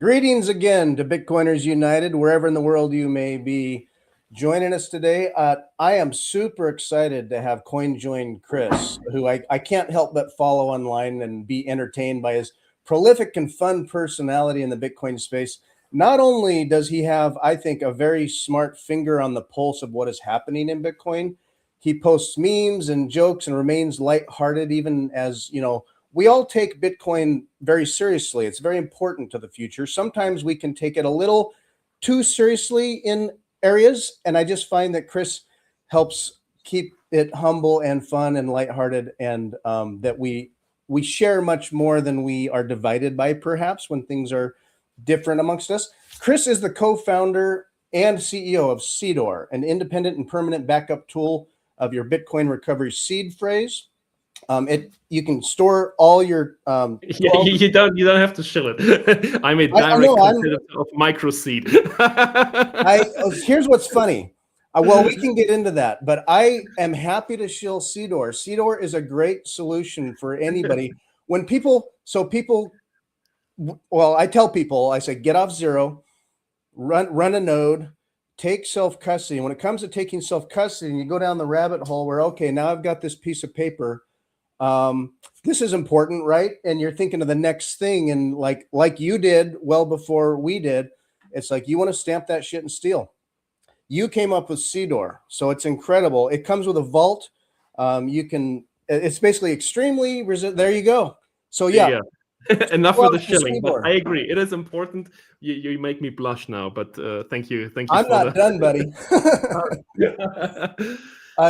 Greetings again to Bitcoiners United, wherever in the world you may be joining us today. I am super excited to have Coinjoined Chris, who I can't help but follow online and be entertained by his prolific and fun personality in the Bitcoin space. Not only does he have, I think, a very smart finger on the pulse of what is happening in Bitcoin, he posts memes and jokes and remains lighthearted, even as, we all take Bitcoin very seriously. It's very important to the future. Sometimes we can take it a little too seriously in areas, and I just find that Chris helps keep it humble and fun and lighthearted, and that we share much more than we are divided by, perhaps, when things are different amongst us. Chris is the co-founder and CEO of Seedor, an independent and permanent backup tool of your Bitcoin recovery seed phrase. You can store all your you don't have to shill it. I'm a direct competitor of MicroSeed. Here's what's funny. Well, we can get into that, but I am happy to shill Seedor. Seedor is a great solution for anybody. When I tell people, I say, get off zero, run a node, take self-custody. When it comes to taking self-custody, you go down the rabbit hole where, okay, now I've got this piece of paper. This is important, right? And you're thinking of the next thing, and like you did well before we did, it's like you want to stamp that shit and steal. You came up with Seedor, so it's incredible. It comes with a vault. It's basically extremely resistant. There you go. So yeah. Enough with the shilling, but I agree. It is important. You make me blush now, but thank you. I'm not done, buddy.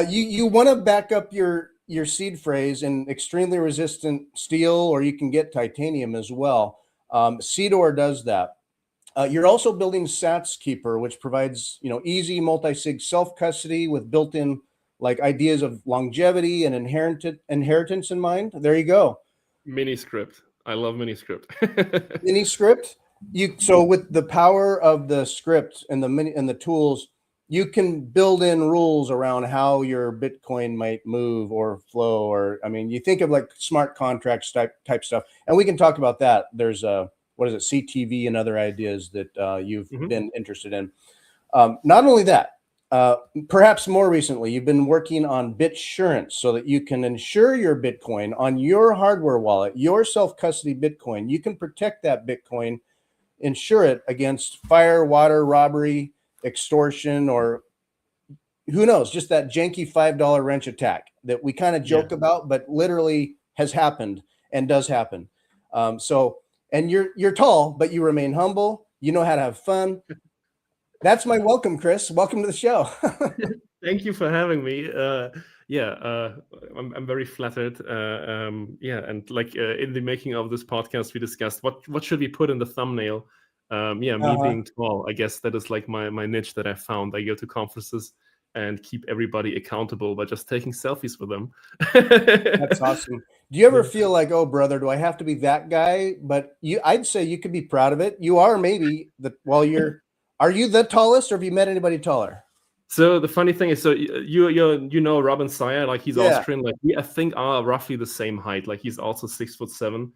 You want to back up your seed phrase in extremely resistant steel, or you can get titanium as well. Seedor does that. You're also building SatsKeeper, which provides easy multi-sig self-custody with built-in ideas of longevity and inheritance in mind. There you go. Mini script. I love mini script. Mini script. So with the power of the script and the tools, you can build in rules around how your Bitcoin might move or flow, or you think of like smart contracts type stuff, and we can talk about that. There's CTV and other ideas that you've been interested in. Not only that, perhaps more recently, you've been working on Bitsurance so that you can insure your Bitcoin on your hardware wallet, your self-custody Bitcoin. You can protect that Bitcoin, insure it against fire, water, robbery, extortion, or who knows, just that janky $5 wrench attack that we kind of joke about, but literally has happened and does happen. And you're tall, but you remain humble. You know how to have fun. That's my welcome, Chris. Welcome to the show. Thank you for having me. I'm very flattered. And in the making of this podcast, we discussed what should we put in the thumbnail. Me being tall, I guess that is like my niche that I found. I go to conferences and keep everybody accountable by just taking selfies with them. That's awesome. Do you ever feel like, oh, brother, do I have to be that guy? But I'd say you could be proud of it. You are maybe are you the tallest, or have you met anybody taller? So the funny thing is, so you know Robin Sire, like he's Austrian, like we I think are roughly the same height. Like he's also 6'7".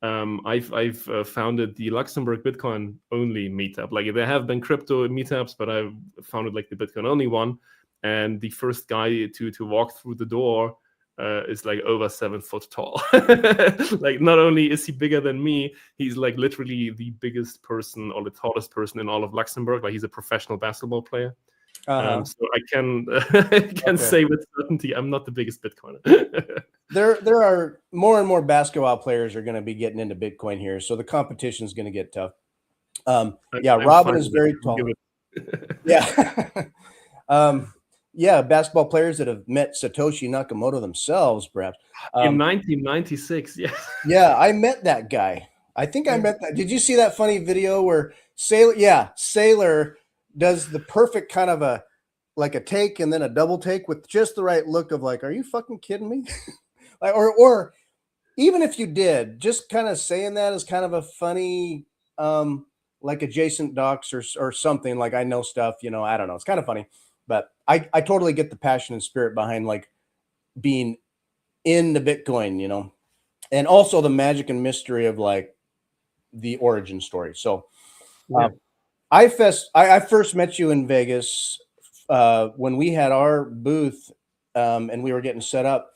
I've founded the Luxembourg Bitcoin only meetup. Like there have been crypto meetups, but I've founded like the Bitcoin only one. And the first guy to walk through the door is like over 7 foot tall. Like not only is he bigger than me, he's like literally the biggest person or the tallest person in all of Luxembourg. Like he's a professional basketball player. So I can say with certainty I'm not the biggest Bitcoiner. There are more and more basketball players are going to be getting into Bitcoin here, so the competition is going to get tough. Robin is very tall. Basketball players that have met Satoshi Nakamoto themselves, perhaps. In 1996, yes. Yeah, I met that guy. I think I met that. Did you see that funny video where Sailor does the perfect kind of a take and then a double take with just the right look of like, are you fucking kidding me? or even if you did, just kind of saying that is kind of a funny, like adjacent docs or something, like I know stuff, I don't know. It's kind of funny, but I totally get the passion and spirit behind like being in the Bitcoin, and also the magic and mystery of like the origin story. So Yeah. I first met you in Vegas when we had our booth and we were getting set up,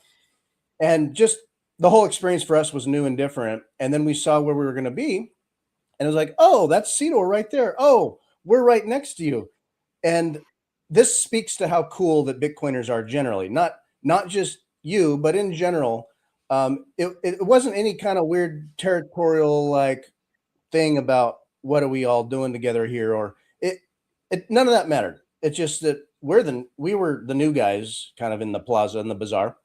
and just the whole experience for us was new and different. And then we saw where we were going to be, and it was like, oh, that's Seedor right there. Oh, we're right next to you. And this speaks to how cool that Bitcoiners are generally, not just you, but in general. It wasn't any kind of weird territorial like thing about what are we all doing together here, or none of that mattered. It's just that we were the new guys kind of in the plaza, in the bazaar.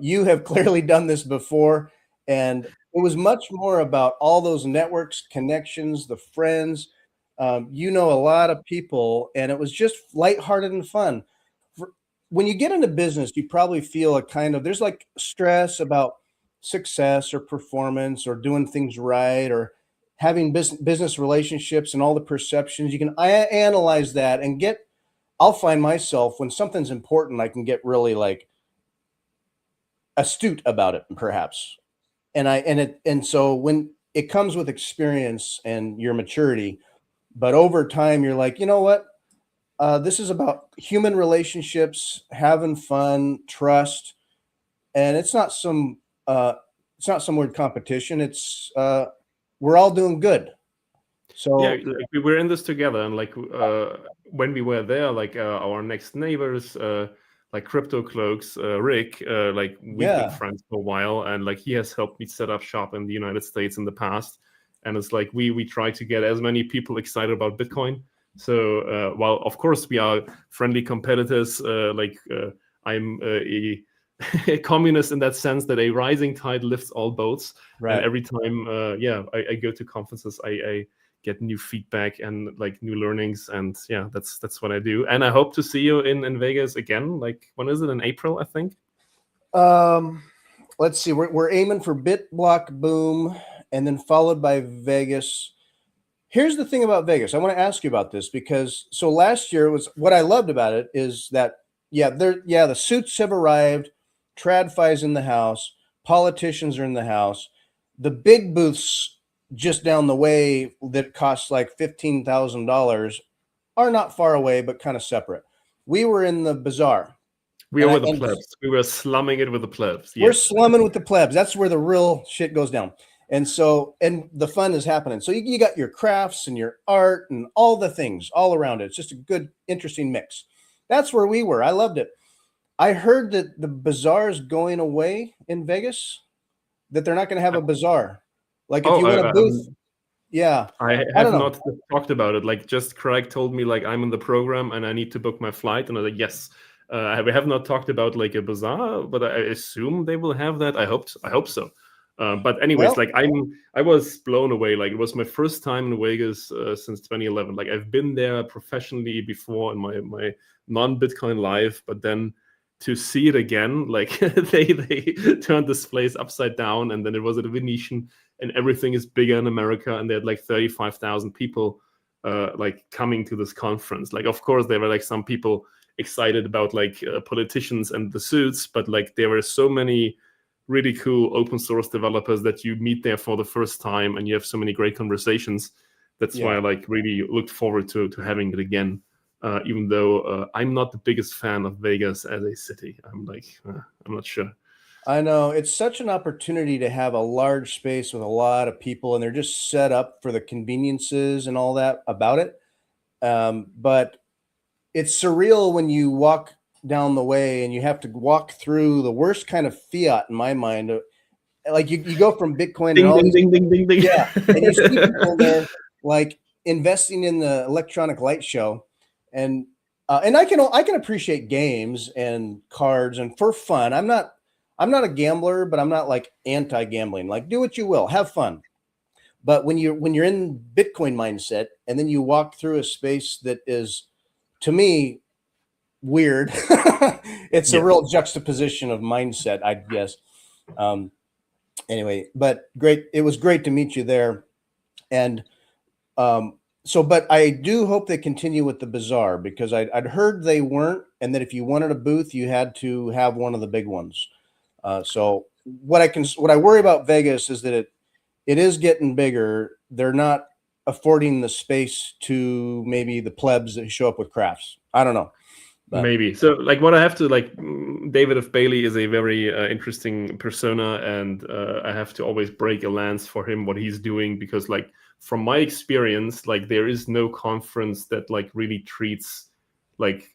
You have clearly done this before, and it was much more about all those networks, connections, the friends. You know a lot of people, and it was just lighthearted and fun. When you get into business, you probably feel a kind of, there's like stress about success or performance or doing things right or having business relationships and all the perceptions. You can analyze that and I'll find myself when something's important, I can get really like astute about it, perhaps. And so when it comes with experience and your maturity, but over time, you're like, you know what? This is about human relationships, having fun, trust, and it's not some weird competition. It's we're all doing good. So yeah, like we were in this together, and like when we were there, like our next neighbors, like Crypto Cloaks, Rick, like we've been friends for a while, and like he has helped me set up shop in the United States in the past, and it's like we try to get as many people excited about Bitcoin. So while of course we are friendly competitors, I'm a communist in that sense that a rising tide lifts all boats. right. And every time, I go to conferences, I get new feedback and like new learnings, and yeah, that's what I do. And I hope to see you in Vegas again. Like, when is it? In April, I think. Let's see. We're aiming for BitBlock Boom, and then followed by Vegas. Here's the thing about Vegas. I want to ask you about this because so last year was what I loved about it is that the suits have arrived, TradFi's in the house, politicians are in the house, the big booths just down the way that cost like $15,000 are not far away, but kind of separate. We were in the bazaar. We were the plebs. We were slumming it with the plebs. We're slumming with the plebs. That's where the real shit goes down. And so, and the fun is happening. So you got your crafts and your art and all the things all around it. It's just a good, interesting mix. That's where we were. I loved it. I heard that the bazaar is going away in Vegas, that they're not going to have a bazaar. Like if you want a booth. Yeah. I have not talked about it. Like just Craig told me like I'm in the program and I need to book my flight. And I was like, yes. We have not talked about like a bazaar, but I assume they will have that. I hope so. But anyways, like I was blown away. Like it was my first time in Vegas since 2011. Like I've been there professionally before in my non-Bitcoin life, but then to see it again, like they turned this place upside down, and then it was at a Venetian, and everything is bigger in America, and they had like 35,000 people like coming to this conference. Like of course there were like some people excited about like politicians and the suits, but like there were so many really cool open source developers that you meet there for the first time, and you have so many great conversations. That's why I like really looked forward to having it again. Even though I'm not the biggest fan of Vegas as a city. I'm like, I'm not sure. I know it's such an opportunity to have a large space with a lot of people, and they're just set up for the conveniences and all that about it. But it's surreal when you walk down the way and you have to walk through the worst kind of fiat in my mind. Like you go from Bitcoin ding, and all ding, ding, ding, ding. Yeah. And you see people there like investing in the electronic light show. And I can appreciate games and cards and for fun. I'm not a gambler, but I'm not like anti-gambling. Like do what you will, have fun. But when you're in Bitcoin mindset and then you walk through a space that is, to me, weird. It's a real juxtaposition of mindset, I guess. Anyway, but great. It was great to meet you there. And but I do hope they continue with the bazaar, because I'd heard they weren't, and that if you wanted a booth, you had to have one of the big ones. So what I worry about Vegas is that it is getting bigger. They're not affording the space to maybe the plebs that show up with crafts. I don't know. But. Maybe. So like what I have to like, David of Bailey is a very interesting persona, and I have to always break a lance for him, what he's doing, because like from my experience, like there is no conference that like really treats like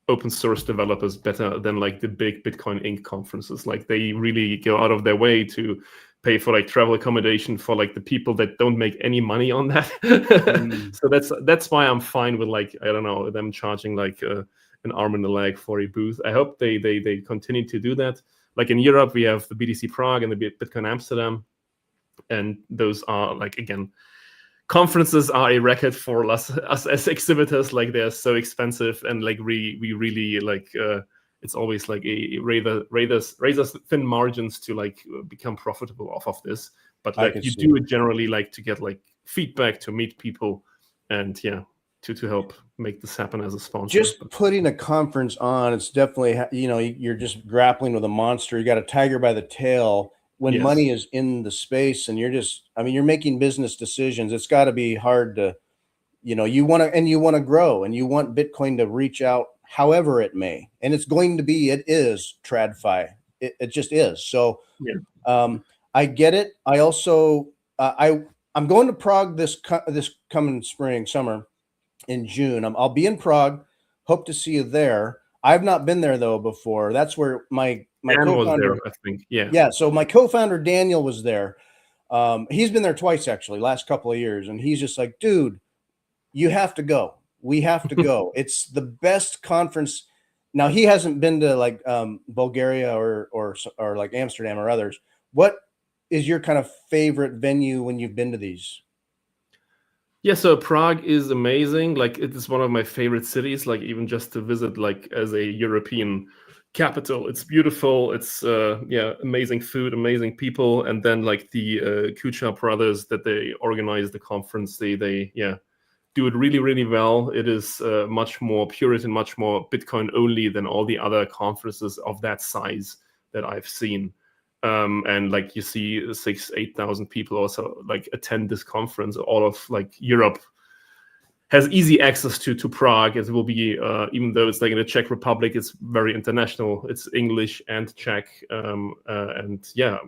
open source developers better than like the big Bitcoin Inc. conferences. Like they really go out of their way to pay for like travel accommodation for like the people that don't make any money on that. So that's why I'm fine with like, I don't know, them charging like an arm and a leg for a booth. I hope they continue to do that. Like in Europe, we have the BTC Prague and the Bitcoin Amsterdam, and those are like, again, conferences are a record for us as exhibitors. Like they're so expensive, and like we really like it's always like a razor thin margins to like become profitable off of this. But like you do it generally like to get like feedback, to meet people, and yeah, to help make this happen as a sponsor. Just putting a conference on, it's definitely, you know, you're just grappling with a monster. You got a tiger by the tail. When money is in the space and you're just, I mean, you're making business decisions, it's got to be hard to, you know, you want to grow, and you want Bitcoin to reach out however it may. And it's going to be, it is TradFi. It just is. So I get it. I also, I'm going to Prague this coming summer in June. I'll be in Prague. Hope to see you there. I've not been there though before. That's where my co-founder was there, I think. Yeah. So my co-founder Daniel was there. He's been there twice actually, last couple of years, and he's just like, dude, you have to go. We have to go. It's the best conference. Now he hasn't been to like Bulgaria or like Amsterdam or others. What is your kind of favorite venue when you've been to these? Yeah, so Prague is amazing. Like it is one of my favorite cities, like even just to visit like as a European capital. It's beautiful. It's amazing food, amazing people. And then like the Kuchar brothers that they organize the conference, they do it really, really well. It is much more Puritan, much more Bitcoin only than all the other conferences of that size that I've seen. And like you see 6,000-8,000 people also like attend this conference. All of like Europe has easy access to Prague. It will be even though it's like in the Czech Republic, it's very international. It's English and Czech, and yeah,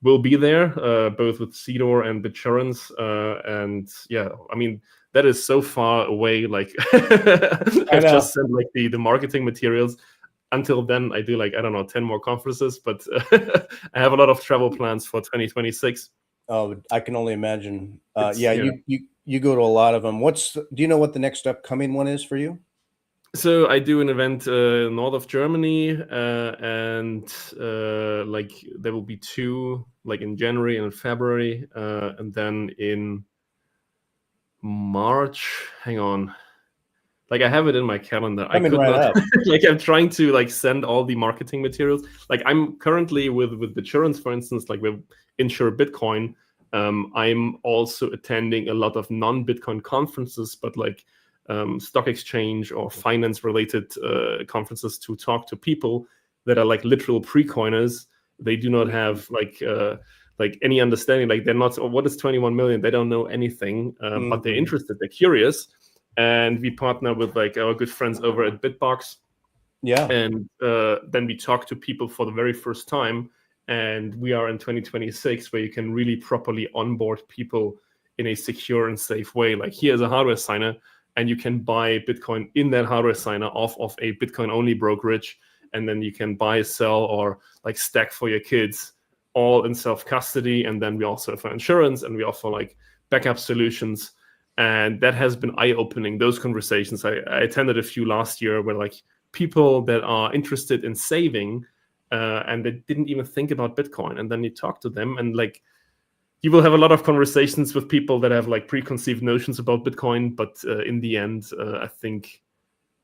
we'll be there both with Seedor and Bitsurance, and yeah, I mean that is so far away. Like I've just sent like the marketing materials. Until then, I do like, I don't know, 10 more conferences, but I have a lot of travel plans for 2026. Oh, I can only imagine. You go to a lot of them. Do you know what the next upcoming one is for you? So I do an event north of Germany, and like there will be two, like in January and February, and then in March. Hang on. Like I have it in my calendar. I could not. Like I'm trying to like send all the marketing materials. Like I'm currently with Bitsurance, for instance, like with Insure Bitcoin. I'm also attending a lot of non-Bitcoin conferences, but like stock exchange or finance related conferences to talk to people that are like literal pre-coiners. They do not have like any understanding. Like they're not, what is 21 million? They don't know anything, but they're interested. They're curious. And we partner with like our good friends over at Bitbox. Yeah. And then we talk to people for the very first time. And we are in 2026 where you can really properly onboard people in a secure and safe way. Like here's a hardware signer, and you can buy Bitcoin in that hardware signer off of a Bitcoin only brokerage. And then you can buy, sell, or like stack for your kids all in self-custody. And then we also offer insurance, and we offer like backup solutions. And that has been eye-opening, those conversations. I attended a few last year where like people that are interested in saving and they didn't even think about Bitcoin. And then you talk to them, and like you will have a lot of conversations with people that have like preconceived notions about Bitcoin. But in the end, I think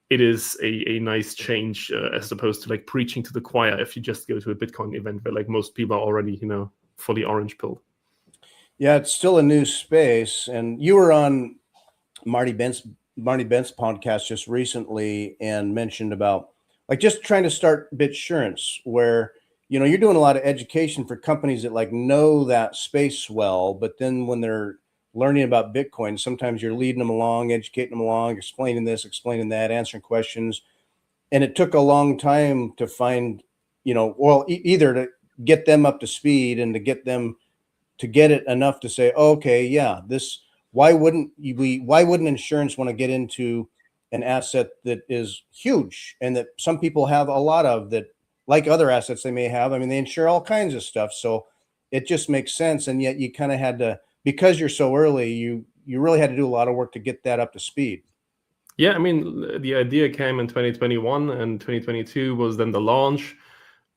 it is a nice change as opposed to like preaching to the choir if you just go to a Bitcoin event where like most people are already, you know, fully orange pilled. Yeah, it's still a new space. And you were on Marty Bent's podcast just recently and mentioned about like just trying to start Bitsurance, where, you know, you're doing a lot of education for companies that like know that space well, but then when they're learning about Bitcoin, sometimes you're leading them along, educating them along, explaining this, explaining that, answering questions. And it took a long time to find, either to get them up to speed and to get them to get it enough to say, okay, yeah, why wouldn't insurance want to get into an asset that is huge and that some people have a lot of, that like other assets they may have? I mean, they insure all kinds of stuff. So it just makes sense. And yet you kind of had to, because you're so early, you really had to do a lot of work to get that up to speed. Yeah, I mean, the idea came in 2021, and 2022 was then the launch.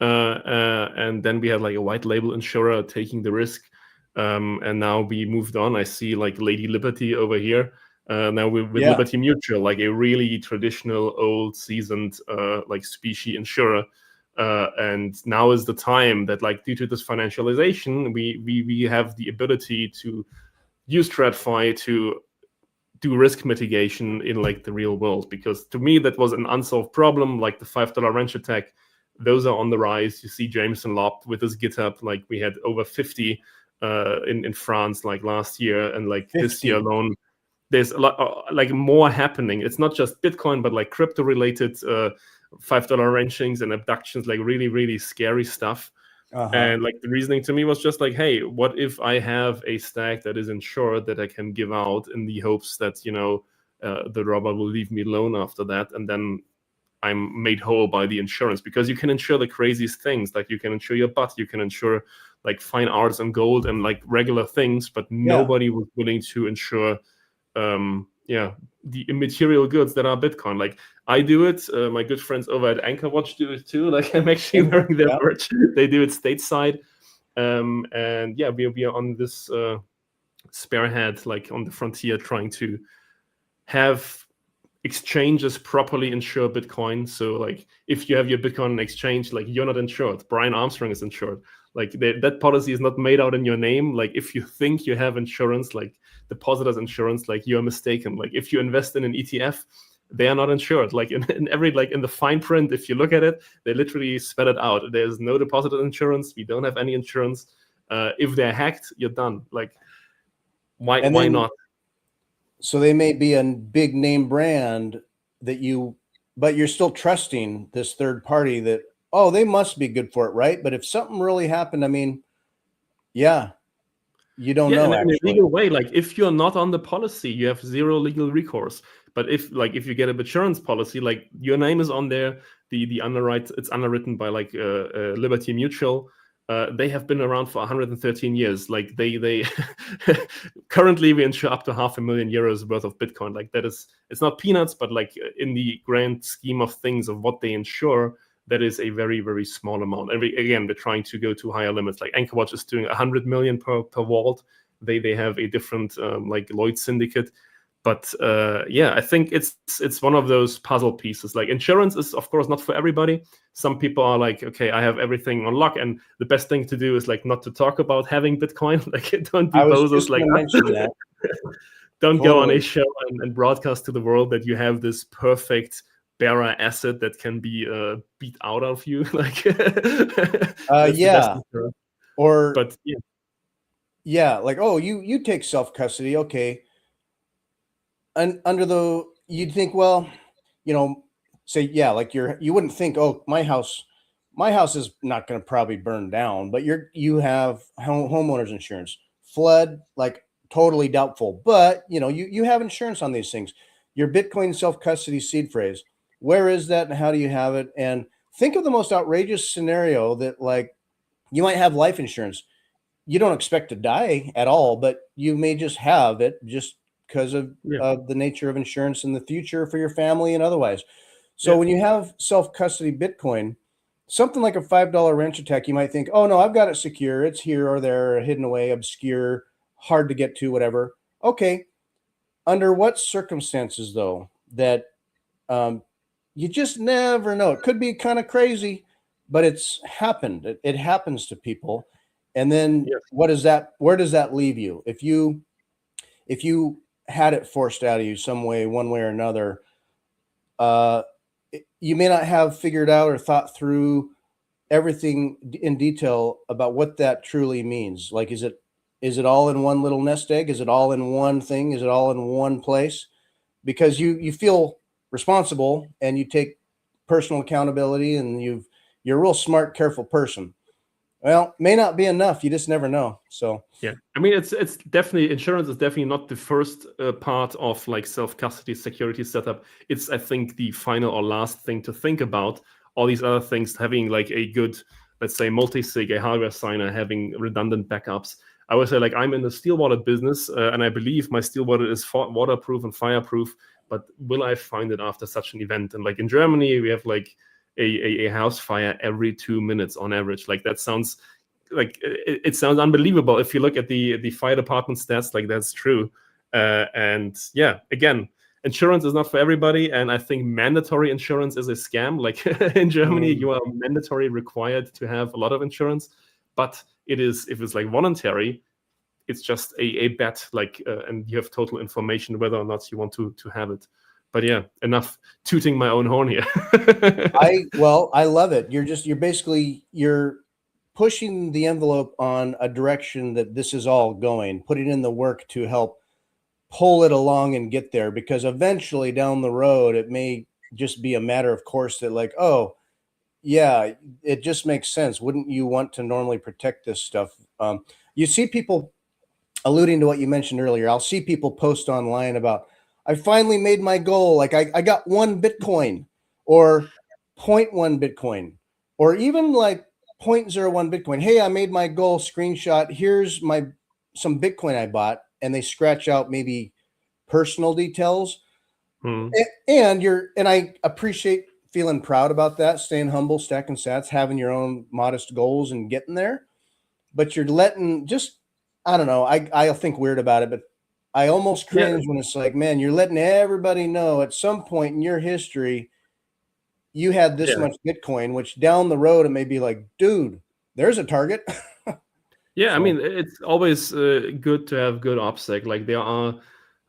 And then we had like a white label insurer taking the risk. And now we moved on. I see like Lady Liberty over here. Now with Liberty Mutual, like a really traditional, old, seasoned like specie insurer. And now is the time that, like, due to this financialization, we have the ability to use TradFi to do risk mitigation in like the real world. Because to me, that was an unsolved problem, like the $5 wrench attack. Those are on the rise. You see Jameson Lopp with his GitHub, like we had over 50 in France like last year, and like 50. This year alone there's a lot like more happening. It's not just Bitcoin, but like crypto related $5 wrenchings and abductions, like really, really scary stuff. And like the reasoning to me was just like, hey, what if I have a stack that is insured that I can give out in the hopes that, the robber will leave me alone after that, and then I'm made whole by the insurance? Because you can insure the craziest things, like you can insure your butt, you can insure like fine arts and gold and like regular things, but nobody was willing to insure the immaterial goods that are Bitcoin. Like I do it, my good friends over at Anchorwatch do it too. Like I'm actually wearing their merch. They do it stateside. And yeah, we are on this spearhead, like on the frontier, trying to have exchanges properly insure Bitcoin. So like if you have your Bitcoin on exchange, like you're not insured. Brian Armstrong is insured. Like that policy is not made out in your name. Like if you think you have insurance, like depositors insurance, like you're mistaken. Like if you invest in an ETF, they are not insured. Like in every, like in the fine print, if you look at it, they literally spell it out. There's no depositor insurance. We don't have any insurance. If they're hacked, you're done. Like why not? So they may be a big name brand but you're still trusting this third party that, oh, they must be good for it, right? But if something really happened, I mean, you don't know. In a legal way, like if you're not on the policy, you have zero legal recourse. But if you get a Bitsurance policy, like your name is on there, the underwrite, it's underwritten by like Liberty Mutual. They have been around for 113 years. Like they currently we insure up to €500,000 worth of Bitcoin. Like that is, it's not peanuts, but like in the grand scheme of things of what they insure, that is a very, very small amount. And again, we're trying to go to higher limits. Like Anchorwatch is doing 100 million per vault. They have a different like Lloyd syndicate. But I think it's one of those puzzle pieces. Like insurance is, of course, not for everybody. Some people are like, okay, I have everything on lock, and the best thing to do is like not to talk about having Bitcoin. Like don't be bozos like that. Don't go on a show and broadcast to the world that you have this perfect bearer asset that can be beat out of you. Like or but like, oh, you take self-custody, okay. And you'd think, well, say, like you wouldn't think, oh, my house is not going to probably burn down, but you have homeowners insurance. Flood, like totally doubtful, but you have insurance on these things. Your Bitcoin self-custody seed phrase, where is that and how do you have it? And think of the most outrageous scenario that, like, you might have life insurance. You don't expect to die at all, but you may just have it just because of the nature of insurance in the future for your family and otherwise. So when you have self-custody Bitcoin, something like a $5 wrench attack, you might think, oh no, I've got it secure. It's here or there, hidden away, obscure, hard to get to, whatever. Okay. Under what circumstances though, that you just never know. It could be kind of crazy, but it's happened. It happens to people. And then where does that leave you? If you had it forced out of you some way, one way or another, you may not have figured out or thought through everything in detail about what that truly means. Like, is it Is it all in one little nest egg? Is it all in one thing? Is it all in one place? Because you feel responsible and you take personal accountability, and you're a real smart, careful person. Well, may not be enough. You just never know. So yeah, I mean, it's definitely, insurance is definitely not the first part of like self-custody security setup. It's, I think, the final or last thing to think about. All these other things, having like a good, let's say, multisig, a hardware signer, having redundant backups. I would say, like, I'm in the steel wallet business, and I believe my steel wallet is waterproof and fireproof. But will I find it after such an event? And like in Germany, we have like a house fire every 2 minutes on average. Like that sounds like it sounds unbelievable if you look at the fire department stats. Like that's true. And yeah, again, insurance is not for everybody, and I think mandatory insurance is a scam. Like in Germany, you are mandatory required to have a lot of insurance, but it is, if it's like voluntary, it's just a bet. Like and you have total information whether or not you want to have it. But yeah, enough tooting my own horn here. I love it. You're pushing the envelope on a direction that this is all going, putting in the work to help pull it along and get there, because eventually down the road, it may just be a matter of course that like, oh yeah, it just makes sense. Wouldn't you want to normally protect this stuff? You see people alluding to what you mentioned earlier. I'll see people post online about, I finally made my goal. Like I got 1 Bitcoin or 0.1 Bitcoin or even like 0.01 Bitcoin. Hey, I made my goal, screenshot. Here's some Bitcoin I bought. And they scratch out maybe personal details. And I appreciate feeling proud about that, staying humble, stacking sats, having your own modest goals and getting there. But you're letting I don't know. I'll think weird about it, but I almost cringe when it's like, man, you're letting everybody know at some point in your history, you had this much Bitcoin, which down the road, it may be like, dude, there's a target. Yeah, so, I mean, it's always good to have good OPSEC. Like there are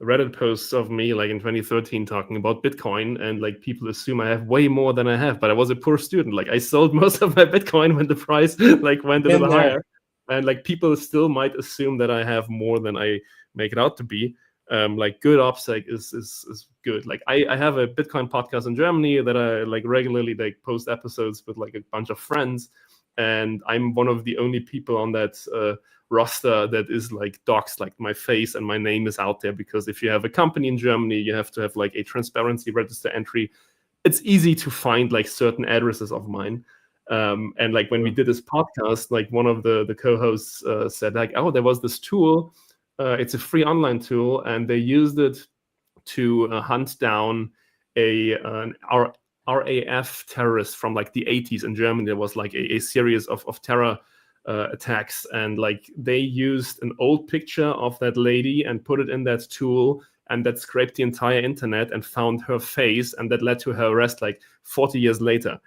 Reddit posts of me like in 2013 talking about Bitcoin, and like people assume I have way more than I have, but I was a poor student. Like I sold most of my Bitcoin when the price like went a little higher. And like people still might assume that I have more than I make it out to be. Like good OPSEC is good. Like I have a Bitcoin podcast in Germany that I like regularly like post episodes with like a bunch of friends, and I'm one of the only people on that roster that is like doxed, like my face and my name is out there, because if you have a company in Germany, you have to have like a transparency register entry. It's easy to find like certain addresses of mine. And like when we did this podcast, like one of the co-hosts said like, oh, there was this tool. It's a free online tool, and they used it to hunt down an RAF terrorist from like the 80s in Germany. There was like a series of terror attacks, and like they used an old picture of that lady and put it in that tool, and that scraped the entire internet and found her face, and that led to her arrest like 40 years later.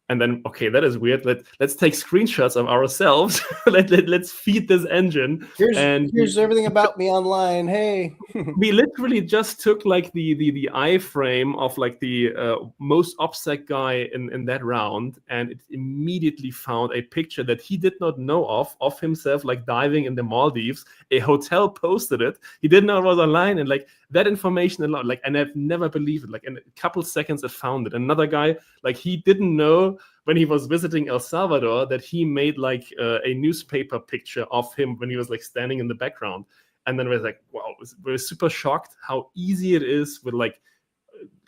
And then, okay, that is weird. Let's take screenshots of ourselves. Let's feed this engine. Here's everything about me online. Hey, we literally just took like the iframe of like the most OPSEC guy in that round, and it immediately found a picture that he did not know of himself like diving in the Maldives. A hotel posted it. He didn't know it was online, and like that information alone, like, and I've never believed it. Like in a couple seconds, it found it. Another guy, like he didn't know when he was visiting El Salvador that he made like a newspaper picture of him when he was like standing in the background. And then we're like, wow, we're super shocked how easy it is with like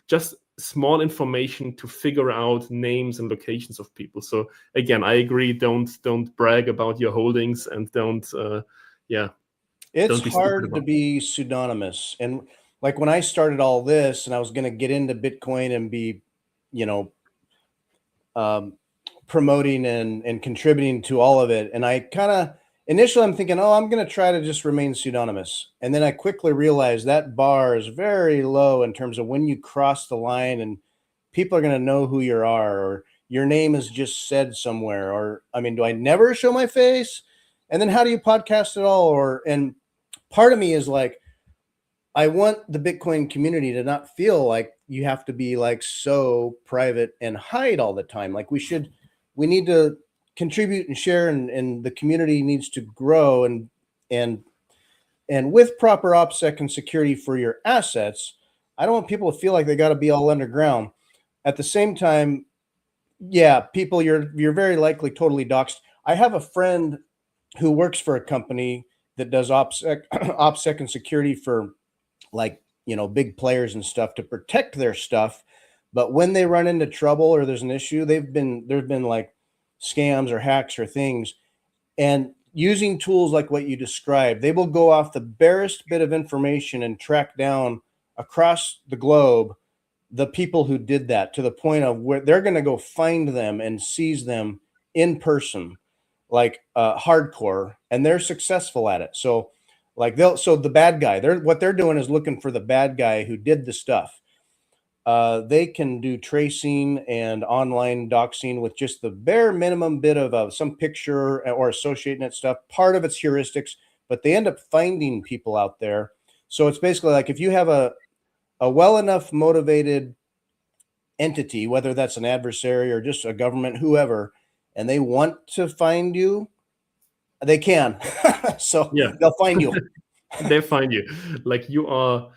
just small information to figure out names and locations of people. So again, I agree. Don't brag about your holdings, and don't. It's hard to be pseudonymous. And like when I started all this, and I was going to get into Bitcoin and be, promoting and contributing to all of it, and I kind of initially I'm thinking, oh, I'm going to try to just remain pseudonymous. And then I quickly realized that bar is very low in terms of when you cross the line and people are going to know who you are, or your name is just said somewhere. Or, I mean, do I never show my face? And then how do you podcast at all? And part of me is like, I want the Bitcoin community to not feel like you have to be like so private and hide all the time. Like we need to contribute and share, and the community needs to grow and And with proper OPSEC and security for your assets, I don't want people to feel like they got to be all underground. At the same time, yeah, people, you're very likely totally doxxed. I have a friend who works for a company that does OPSEC and security for, like, big players and stuff to protect their stuff. But when they run into trouble or there's an issue, there's been like scams or hacks or things. And using tools like what you described, they will go off the barest bit of information and track down across the globe the people who did that, to the point of where they're going to go find them and seize them in person, like hardcore, and they're successful at it. So like so the bad guy, what they're doing is looking for the bad guy who did the stuff. They can do tracing and online doxing with just the bare minimum bit of some picture or associating it stuff. Part of it's heuristics, but they end up finding people out there. So it's basically like if you have a well enough motivated entity, whether that's an adversary or just a government, whoever, and they want to find you, they can. So Yeah. they'll find you. They find you. Like, you are,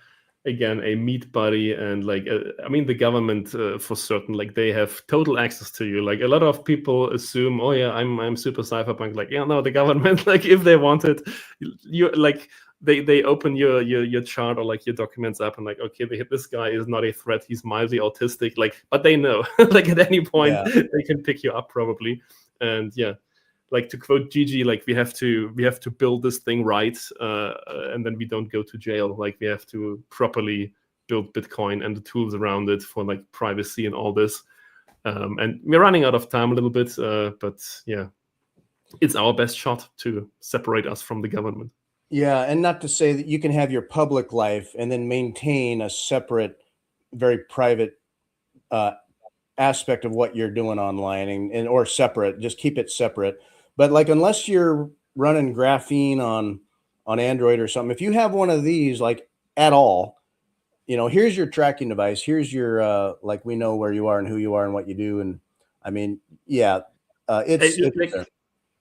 again, a meat buddy, and like I mean, the government for certain, like, they have total access to you. Like, a lot of people assume, oh yeah, I'm super cypherpunk. Like, yeah, no, the government, like, if they want it, you like they open your chart or like your documents up and like, okay, this guy is not a threat, he's mildly autistic, like, but they know like at any point they can pick you up probably. And yeah, like, to quote Gigi, like, we have to build this thing right, and then we don't go to jail. Like, we have to properly build Bitcoin and the tools around it for like privacy and all this. And we're running out of time a little bit, but yeah, it's our best shot to separate us from the government. Yeah, and not to say that you can have your public life and then maintain a separate, very private aspect of what you're doing online, and or separate, just keep it separate. But like, unless you're running graphene on Android or something, if you have one of these, like, at all, here's your tracking device, here's your like, we know where you are and who you are and what you do. And I mean, yeah, it's like,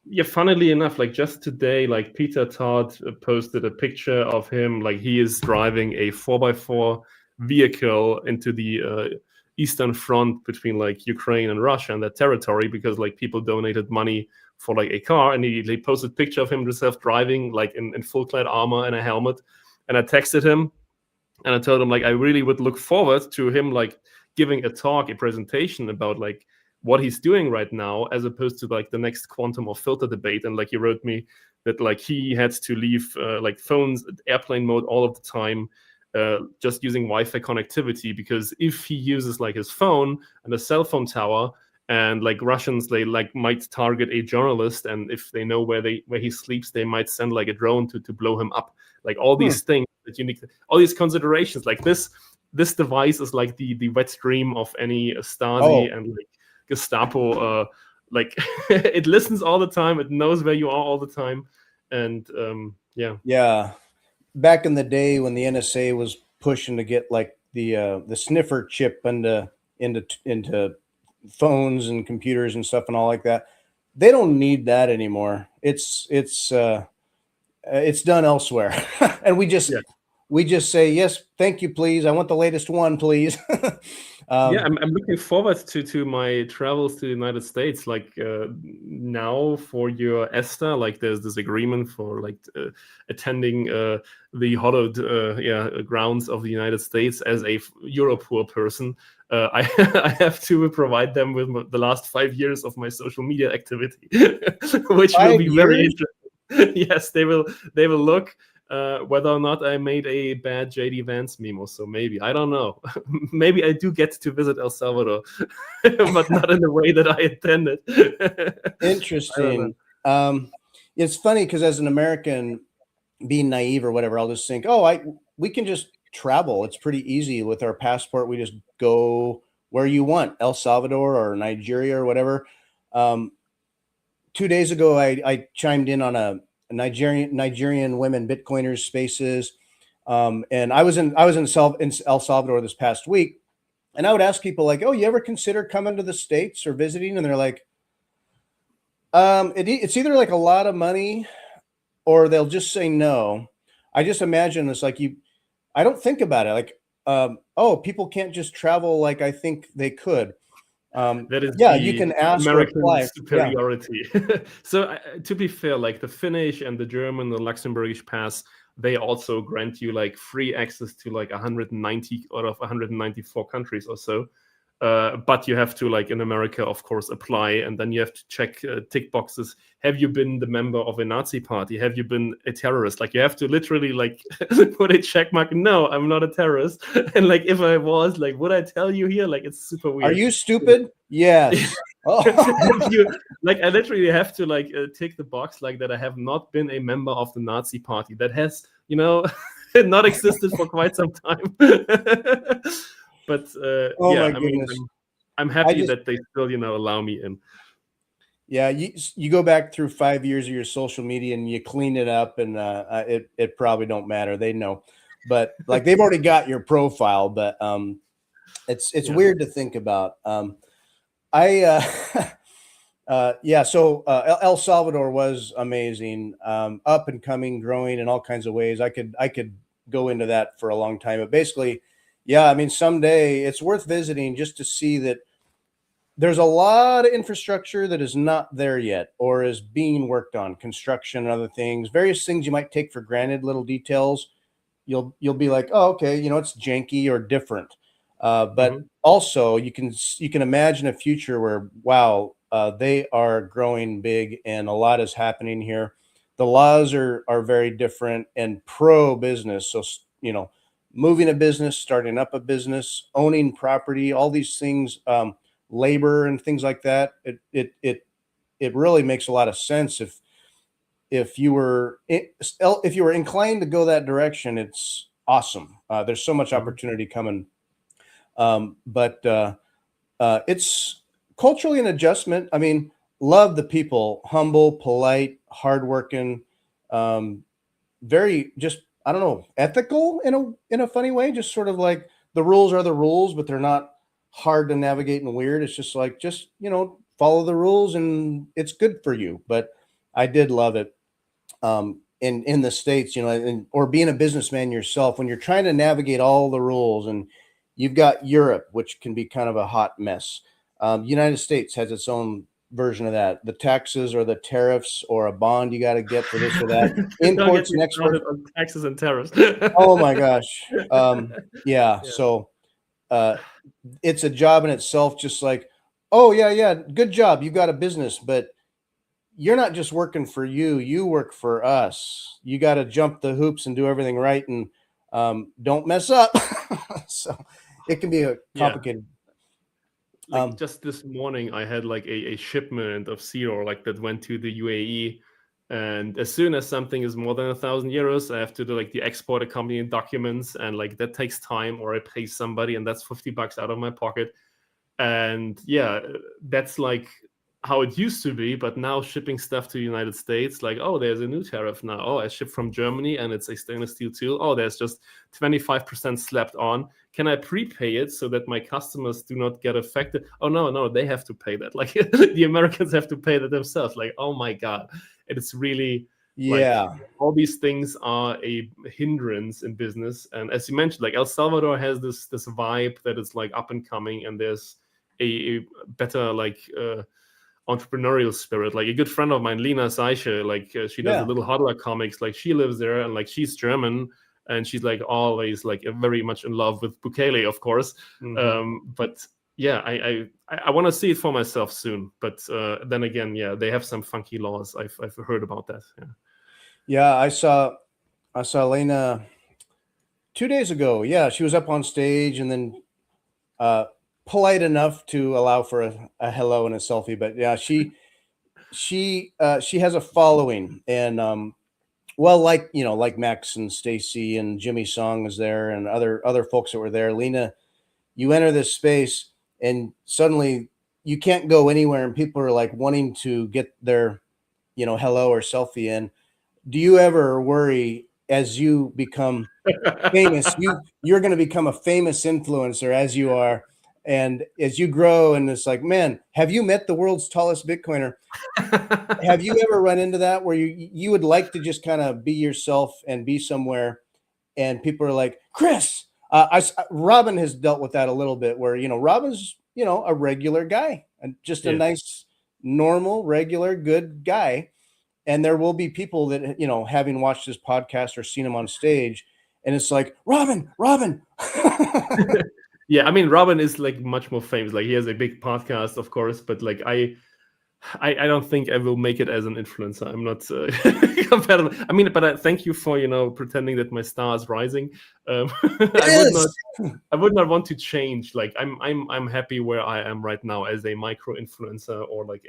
yeah, funnily enough, like, just today, like, Peter Todd posted a picture of him, like, he is driving a 4x4 vehicle into the Eastern Front between like Ukraine and Russia and that territory, because like people donated money for like a car, and he posted a picture of himself driving like in full clad armor and a helmet. And I texted him and I told him, like, I really would look forward to him like giving a talk, a presentation about like what he's doing right now, as opposed to like the next quantum or filter debate. And like, he wrote me that like he had to leave like phones airplane mode all of the time, just using Wi-Fi connectivity, because if he uses like his phone and a cell phone tower, and like Russians, they like might target a journalist, and if they know where he sleeps, they might send like a drone to blow him up. Like, all these things that you need, all these considerations. Like, this device is like the wet dream of any Stasi and like Gestapo. Like, it listens all the time, it knows where you are all the time. And yeah. Back in the day when the NSA was pushing to get like the sniffer chip into phones and computers and stuff and all like that, they don't need that anymore. It's done elsewhere. And we just say, yes, thank you, please, I want the latest one, please. I'm looking forward to my travels to the United States. Like, now for your ESTA, like, there's this agreement for like attending the hallowed grounds of the United States as a Europoor person. I have to provide them with the last 5 years of my social media activity, which will be very interesting. Yes, they will look whether or not I made a bad JD Vance meme or so. Maybe, I don't know. Maybe I do get to visit El Salvador, but not in the way that I intended. Interesting. It's funny because as an American, being naive or whatever, I'll just think, we can just travel. It's pretty easy with our passport. We just go where you want, El Salvador or Nigeria or whatever. 2 days ago, I chimed in on a Nigerian women Bitcoiners spaces, and I was in El Salvador this past week, and I would ask people like, "Oh, you ever consider coming to the States or visiting?" And they're like, "It's either like a lot of money, or they'll just say no." I just imagine it's like I don't think about it like, oh, people can't just travel like I think they could. That is Yeah, you the can ask or American apply. Yeah. superiority. So to be fair, like the Finnish and the German, the Luxembourgish pass, they also grant you like free access to like 190 out of 194 countries or so. But you have to, like in America, of course, apply, and then you have to check tick boxes. Have you been the member of a Nazi party? Have you been a terrorist? Like you have to literally like put a check mark. No, I'm not a terrorist. And like if I was, like, would I tell you here? Like it's super weird. Are you stupid? Yes. Like I literally have to like tick the box like that I have not been a member of the Nazi party that has, you know, not existed for quite some time. But Oh yeah, my I mean, goodness. I'm happy that they still, you know, allow me in. Yeah, you go back through 5 years of your social media and you clean it up, and it probably don't matter. They know, but like they've already got your profile. But it's Yeah. weird to think about. Yeah. So El Salvador was amazing, up and coming, growing in all kinds of ways. I could go into that for a long time, but basically, yeah. I mean, someday it's worth visiting just to see that there's a lot of infrastructure that is not there yet or is being worked on, construction and other things, various things you might take for granted, little details. You'll be like, oh, okay, you know, it's janky or different. But also you can imagine a future where, wow, they are growing big and a lot is happening here. The laws are very different and pro business. So, you know, moving a business, starting up a business, owning property, all these things, labor and things like that. It really makes a lot of sense if you were inclined to go that direction. It's awesome. There's so much opportunity coming. But it's culturally an adjustment. I mean, love the people, humble, polite, hardworking, very just, I don't know, ethical in a funny way. Just sort of like the rules are the rules, but they're not hard to navigate and weird. It's just like, just, you know, follow the rules and it's good for you. But I did love it. In the States, you know, or being a businessman yourself, when you're trying to navigate all the rules, and you've got Europe, which can be kind of a hot mess. United States has its own version of that. The taxes or the tariffs or a bond you got to get for this or that. Imports and exports. On taxes and tariffs. Oh my gosh. Yeah. So it's a job in itself, just like, oh yeah, good job. You got a business, but you're not just working for you work for us. You got to jump the hoops and do everything right, and don't mess up. So it can be a complicated. Like just this morning I had like a shipment of Seedor like that went to the UAE, and as soon as something is more than €1,000, I have to do like the export accompanying documents, and like that takes time, or I pay somebody, and that's $50 out of my pocket. And yeah, that's like how it used to be. But now shipping stuff to the United States, like, oh, there's a new tariff now. Oh, I ship from Germany and it's a stainless steel tool. Oh, there's just 25% slapped on. Can I prepay it so that my customers do not get affected? Oh, no, they have to pay that. Like the Americans have to pay that themselves. Like, oh my God. It's really, like, all these things are a hindrance in business. And as you mentioned, like El Salvador has this vibe that is like up and coming, and there's a better like entrepreneurial spirit. Like a good friend of mine, Lena Seiche, like she does a little hodler comics. Like she lives there, and like she's German, and she's like always like very much in love with Bukele, of course. But yeah, I want to see it for myself soon. But then again, yeah, they have some funky laws. I've heard about that. Yeah, I saw Lena 2 days ago. Yeah, she was up on stage, and then polite enough to allow for a hello and a selfie. But yeah, she has a following, and well, like, you know, like Max and Stacy and Jimmy Song is there, and other folks that were there. Lena, you enter this space and suddenly you can't go anywhere, and people are like wanting to get their, you know, hello or selfie in. Do you ever worry as you become famous, you're going to become a famous influencer as you are, And as you grow, and it's like, man, have you met the world's tallest Bitcoiner? Have you ever run into that where you would like to just kind of be yourself and be somewhere, and people are like, Chris, Robin has dealt with that a little bit, where, Robin's, a regular guy, and just a nice, normal, regular, good guy. And there will be people that, having watched this podcast or seen him on stage, and it's like, Robin. Yeah, I mean, Robin is like much more famous. Like, he has a big podcast, of course, but like I don't think I will make it as an influencer. I'm not compatible. I mean, but thank you for pretending that my star is rising. I would not want to change. Like, I'm happy where I am right now as a micro influencer, or like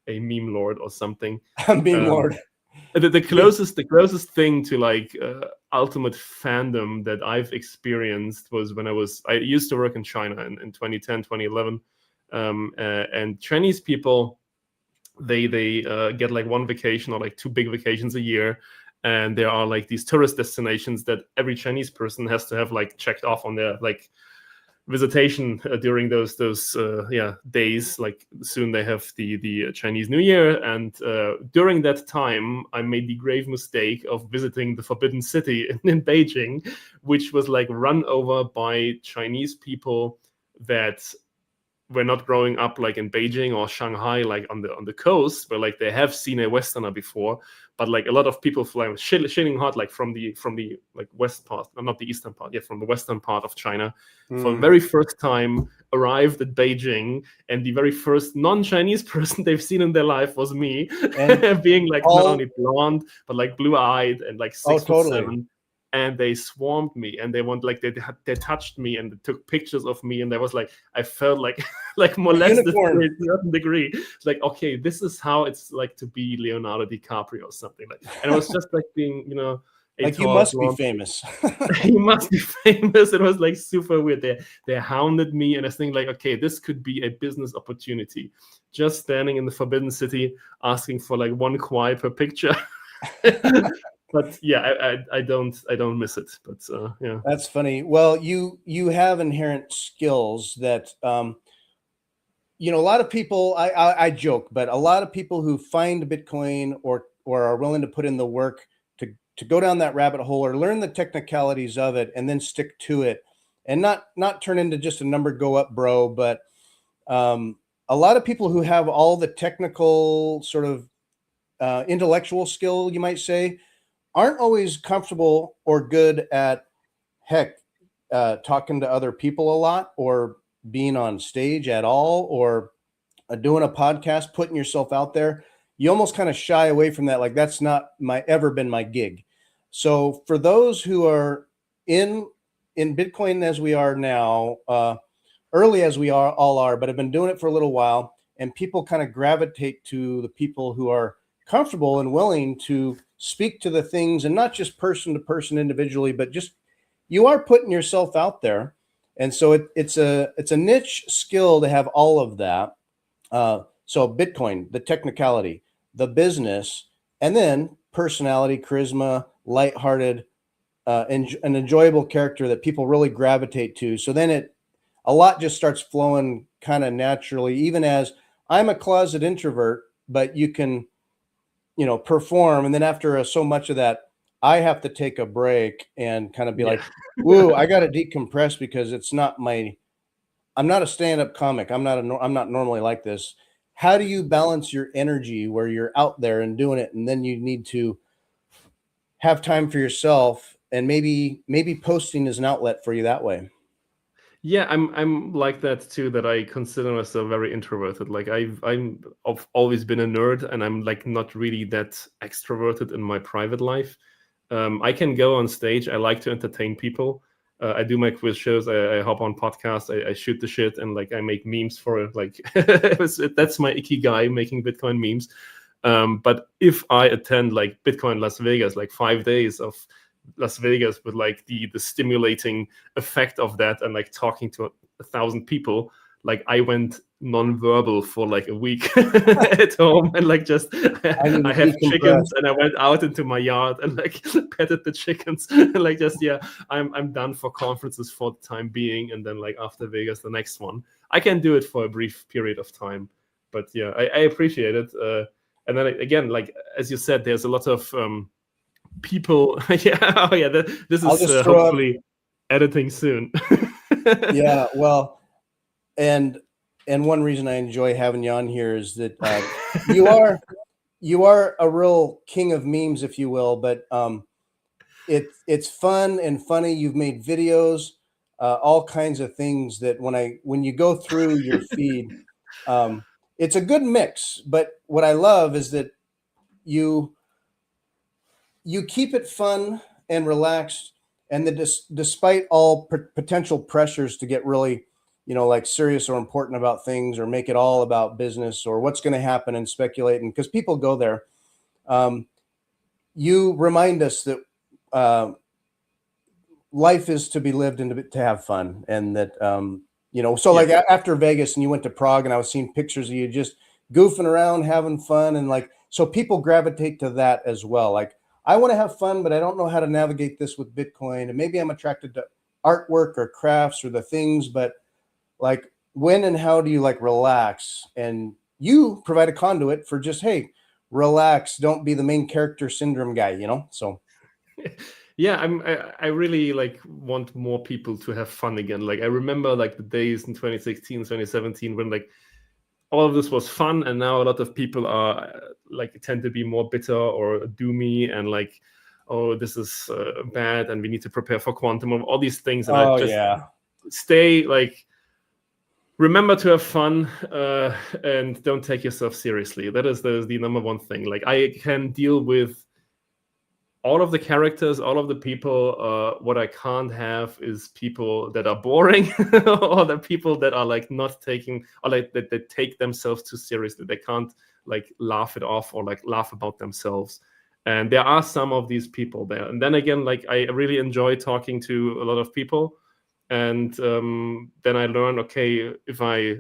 a meme lord or something. A meme lord. The closest thing to like ultimate fandom that I've experienced was when I used to work in China in 2010, 2011, and Chinese people, they get like one vacation or like 2 big vacations a year, and there are like these tourist destinations that every Chinese person has to have like checked off on their like visitation during those days. Like, soon they have the Chinese New Year, and during that time I made the grave mistake of visiting the Forbidden City in Beijing, which was like run over by Chinese people that were not growing up like in Beijing or Shanghai, like on the coast, but like they have seen a Westerner before. But like a lot of people flying shilling hot, like from the like west part, not the eastern part, from the western part of China, for the very first time arrived at Beijing, and the very first non-Chinese person they've seen in their life was me, being like not only blonde but like blue-eyed and like 6'7". And they swarmed me, and they touched me, and they took pictures of me, and there was like, I felt like molested to a certain degree. It's like, okay, this is how it's like to be Leonardo DiCaprio or something like. And it was just like being, like, you must be famous. You must be famous. It was like super weird. They hounded me, and I think like, okay, this could be a business opportunity. Just standing in the Forbidden City, asking for like 1 kuai per picture. But yeah, I don't miss it. But yeah, that's funny. Well, you have inherent skills that a lot of people. I joke, but a lot of people who find Bitcoin or are willing to put in the work to go down that rabbit hole or learn the technicalities of it and then stick to it, and not turn into just a number go up bro. But a lot of people who have all the technical sort of intellectual skill, you might say, aren't always comfortable or good at talking to other people a lot, or being on stage at all, or doing a podcast, putting yourself out there. You almost kind of shy away from that. Like, that's not ever been my gig. So for those who are in Bitcoin as we are now, early as we all are, but have been doing it for a little while, and people kind of gravitate to the people who are comfortable and willing to speak to the things, and not just person to person individually, but just you are putting yourself out there. And so it's a niche skill to have all of that. So Bitcoin, the technicality, the business, and then personality, charisma, lighthearted, an enjoyable character that people really gravitate to. So then a lot just starts flowing kind of naturally, even as I'm a closet introvert, but you can perform. And then after so much of that, I have to take a break and kind of be like, whoa, I got to decompress, because I'm not a stand-up comic. I'm not normally like this. How do you balance your energy where you're out there and doing it, and then you need to have time for yourself, and maybe posting is an outlet for you that way? Yeah, I'm like that too, that I consider myself very introverted. Like, I've always been a nerd, and I'm like not really that extroverted in my private life. I can go on stage. I like to entertain people. I do my quiz shows. I hop on podcasts. I shoot the shit, and like I make memes for it. Like that's my ikigai, making Bitcoin memes. But if I attend like Bitcoin Las Vegas, like 5 days of Las Vegas with like the stimulating effect of that, and like talking to 1,000 people, like I went non-verbal for like a week at home, and like just I have chickens, and I went out into my yard and like petted the chickens, and like just I'm done for conferences for the time being, and then like after Vegas the next one. I can do it for a brief period of time, but yeah, I appreciate it. And then again, like as you said, there's a lot of people. Yeah, oh yeah, this is hopefully editing soon. Yeah, well, and one reason I enjoy having you on here is that you are a real king of memes, if you will, but it's fun and funny. You've made videos, all kinds of things that when you go through your feed, it's a good mix. But what I love is that you keep it fun and relaxed, and that despite all potential pressures to get really, like serious or important about things, or make it all about business or what's going to happen and speculating, because people go there. You remind us that life is to be lived and to have fun, and that so like after Vegas and you went to Prague, and I was seeing pictures of you just goofing around, having fun, and like, so people gravitate to that as well. Like, I want to have fun, but I don't know how to navigate this with Bitcoin, and maybe I'm attracted to artwork or crafts or the things, but like, when and how do you like relax? And you provide a conduit for just, hey, relax, don't be the main character syndrome guy, so. Yeah, I really like want more people to have fun again. Like I remember like the days in 2016, 2017 when like all of this was fun, and now a lot of people are like tend to be more bitter or doomy, and like, oh, this is bad, and we need to prepare for quantum, or all these things. And I just stay like, remember to have fun, and don't take yourself seriously. That is the number one thing. Like I can deal with all of the characters, all of the people. What I can't have is people that are boring, or the people that are like not taking, or like that they take themselves too seriously. They can't like laugh it off or like laugh about themselves. And there are some of these people there. And then again, like I really enjoy talking to a lot of people. And then I learn, okay, if I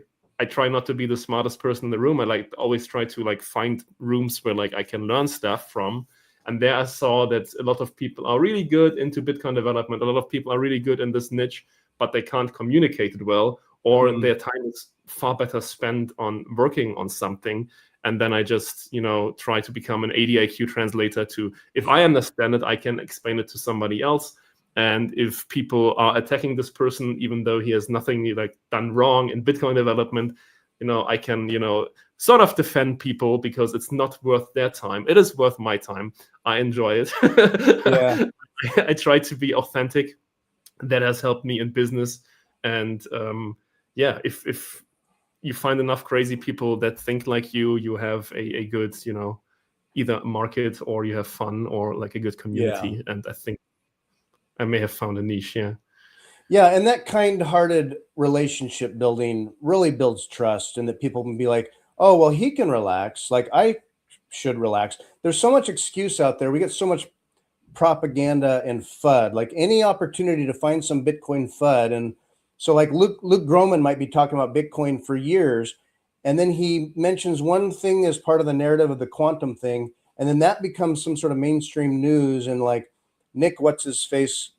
try not to be the smartest person in the room. I like always try to like find rooms where like I can learn stuff from. And there I saw that a lot of people are really good into Bitcoin development. A lot of people are really good in this niche, but they can't communicate it well, or their time is far better spent on working on something. And then I just, try to become an 80 IQ translator to, if I understand it, I can explain it to somebody else. And if people are attacking this person, even though he has nothing like done wrong in Bitcoin development, I can, sort of defend people, because it's not worth their time. It is worth my time. I enjoy it. Yeah. I try to be authentic. That has helped me in business. And if you find enough crazy people that think like you have a good, either market, or you have fun, or like a good community. Yeah. And I think I may have found a niche. Yeah, and that kind-hearted relationship building really builds trust, and that people can be like, oh, well, he can relax, like I should relax. There's so much excuse out there. We get so much propaganda and FUD, like any opportunity to find some Bitcoin FUD. And so like Luke Groman might be talking about Bitcoin for years, and then he mentions one thing as part of the narrative of the quantum thing, and then that becomes some sort of mainstream news, and like Nick, what's his face,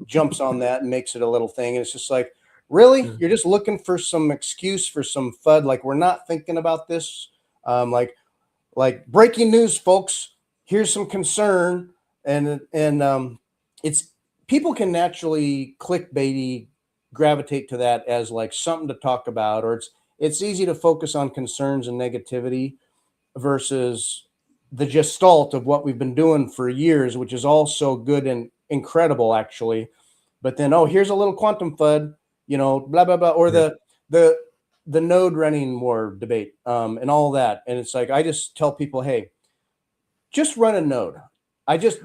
jumps on that and makes it a little thing. And it's just like, really? Yeah. You're just looking for some excuse for some FUD. Like, we're not thinking about this. Like breaking news, folks, here's some concern. And it's, people can naturally clickbaity gravitate to that as like something to talk about, or it's easy to focus on concerns and negativity versus the gestalt of what we've been doing for years, which is all so good and incredible, actually. But then, oh, here's a little quantum FUD, blah, blah, blah, or the node running war debate, and all that. And it's like, I just tell people, hey, just run a node. Just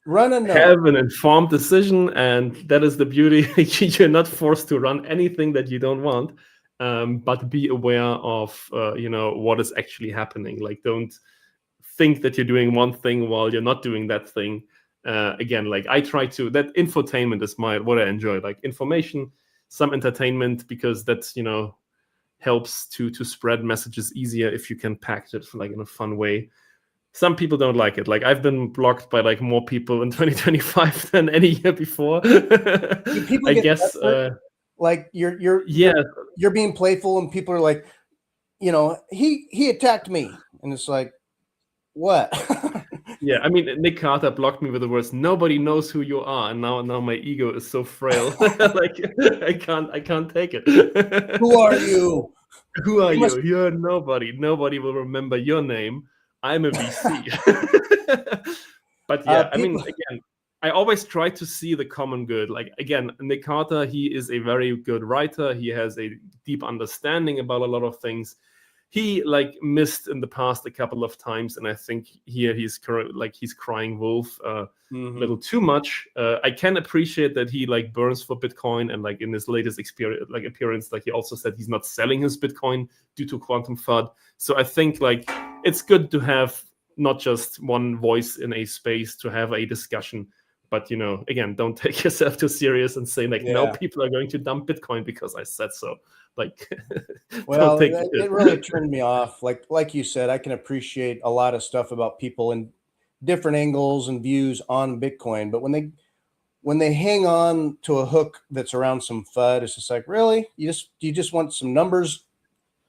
run a node. Have an informed decision, and that is the beauty. You're not forced to run anything that you don't want, but be aware of, what is actually happening. Like, don't think that you're doing one thing while you're not doing that thing. Again, like I try to, that infotainment is what I enjoy, like information, some entertainment, because that's, helps to spread messages easier if you can package it like in a fun way. Some people don't like it. Like, I've been blocked by like more people in 2025 than any year before. Do people I get guess like you're being playful and people are like, he attacked me, and it's like, what? Yeah, I mean, Nick Carter blocked me with the words, "Nobody knows who you are," and now my ego is so frail. Like, I can't take it. Who are you? Who are you? You're nobody. Nobody will remember your name. I'm a VC. But yeah, I mean, again, I always try to see the common good. Like, again, Nick Carter, he is a very good writer. He has a deep understanding about a lot of things. He like missed in the past a couple of times, and I think here he's crying wolf a little too much. I can appreciate that he like burns for Bitcoin, and like in his latest appearance, like he also said he's not selling his Bitcoin due to quantum FUD. So I think like it's good to have not just one voice in a space, to have a discussion. But, again, don't take yourself too serious and say like, no, people are going to dump Bitcoin because I said so. Like, well, it really turned me off. Like you said, I can appreciate a lot of stuff about people and different angles and views on Bitcoin, but when they hang on to a hook that's around some FUD, it's just like, really, you just want some numbers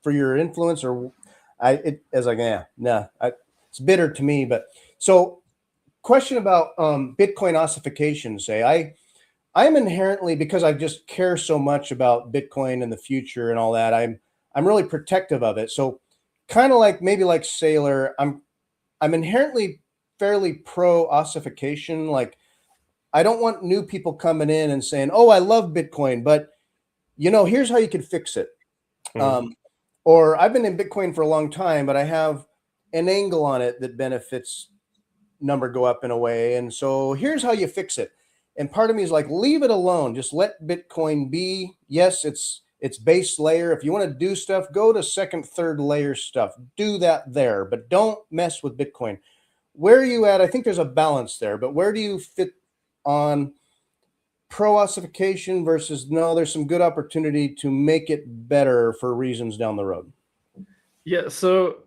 for your influence? Or it's bitter to me. But so, question about Bitcoin ossification. I'm inherently, because I just care so much about Bitcoin and the future and all that, I'm really protective of it. So kind of like maybe like Sailor, I'm inherently fairly pro ossification. Like, I don't want new people coming in and saying, "Oh, I love Bitcoin, but here's how you could fix it." Or I've been in Bitcoin for a long time, but I have an angle on it that benefits number go up in a way, and so here's how you fix it. And part of me is like, leave it alone. Just let Bitcoin be. Yes, it's base layer. If you want to do stuff, go to second, third layer stuff. Do that there, but don't mess with Bitcoin. Where are you at? I think there's a balance there, but where do you fit on pro-ossification versus no, there's some good opportunity to make it better for reasons down the road? Yeah, so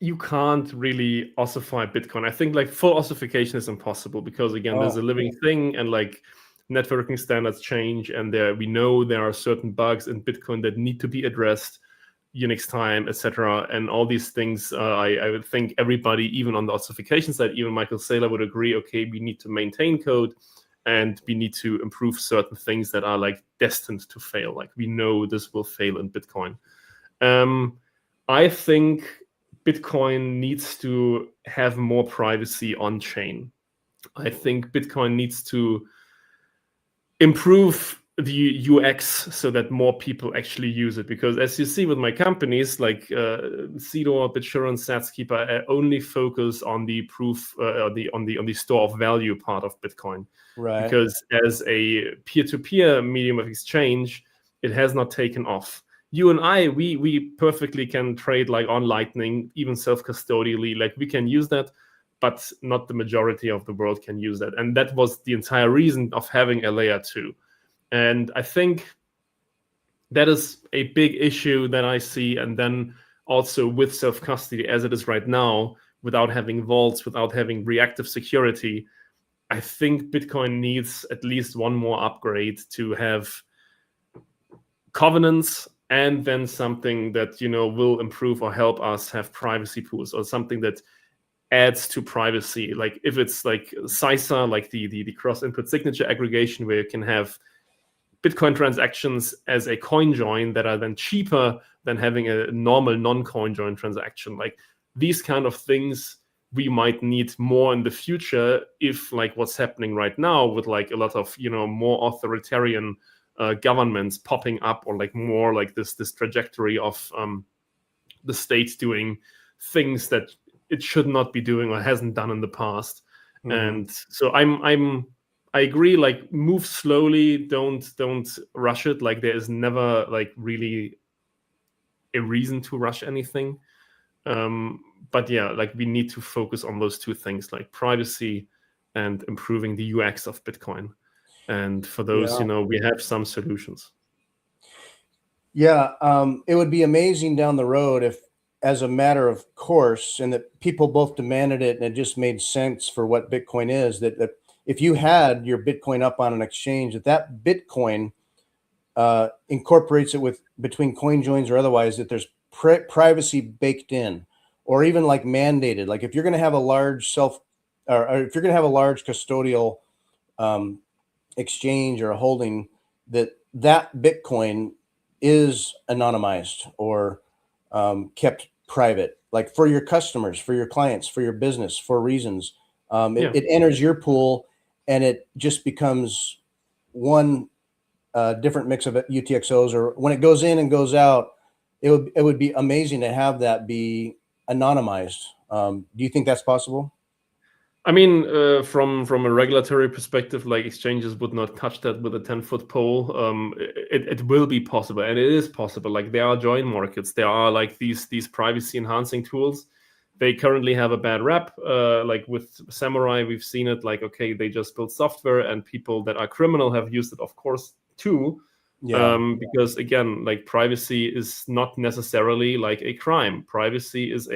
you can't really ossify Bitcoin. I think like full ossification is impossible because, again, there's a living thing, and like networking standards change, and we know there are certain bugs in Bitcoin that need to be addressed, Unix time, etc. And all these things, I would think everybody, even on the ossification side, even Michael Saylor would agree, okay, we need to maintain code and we need to improve certain things that are like destined to fail. Like, we know this will fail in Bitcoin. I think Bitcoin needs to have more privacy on chain. I think Bitcoin needs to improve the UX so that more people actually use it. Because as you see with my companies like Seedor, Bitsurance, SatsKeeper, only focus on the proof, on the store of value part of Bitcoin. Right. Because as a peer-to-peer medium of exchange, it has not taken off. You and I, we perfectly can trade like on Lightning, even self-custodially. Like, we can use that, but not the majority of the world can use that. And that was the entire reason of having a layer 2. And I think that is a big issue that I see. And then also with self-custody as it is right now, without having vaults, without having reactive security, I think Bitcoin needs at least one more upgrade to have covenants, and then something that will improve or help us have privacy pools, or something that adds to privacy. Like, if it's like CISA, like the cross-input signature aggregation, where you can have Bitcoin transactions as a coin join that are then cheaper than having a normal non-coin join transaction. Like, these kind of things we might need more in the future, if like what's happening right now with like a lot of more authoritarian governments popping up, or like more like this trajectory of the state doing things that it should not be doing or hasn't done in the past. And so I agree, like, move slowly, don't rush it. Like, there is never like really a reason to rush anything. But yeah, like, we need to focus on those two things, like privacy and improving the UX of Bitcoin. And for those, we have some solutions. Yeah, it would be amazing down the road if, as a matter of course, and that people both demanded it and it just made sense for what Bitcoin is, that if you had your Bitcoin up on an exchange, that Bitcoin incorporates it with between coin joins or otherwise, that there's privacy baked in, or even like mandated. Like if you're going to have a large or if you're going to have a large custodial exchange or a holding, that Bitcoin is anonymized or kept private, like for your customers, for your clients, for your business, for reasons. It enters your pool and it just becomes one different mix of UTXOs, or when it goes in and goes out, it would be amazing to have that be anonymized. Do you think that's possible? I mean, from a regulatory perspective, like exchanges would not touch that with a 10-foot pole. It will be possible, and it is possible. Like there are join markets, there are like these privacy enhancing tools. They currently have a bad rap. Like with Samurai, we've seen it. Like, okay, they just build software, and people that are criminal have used it, of course, too. Because again, like privacy is not necessarily like a crime. Privacy is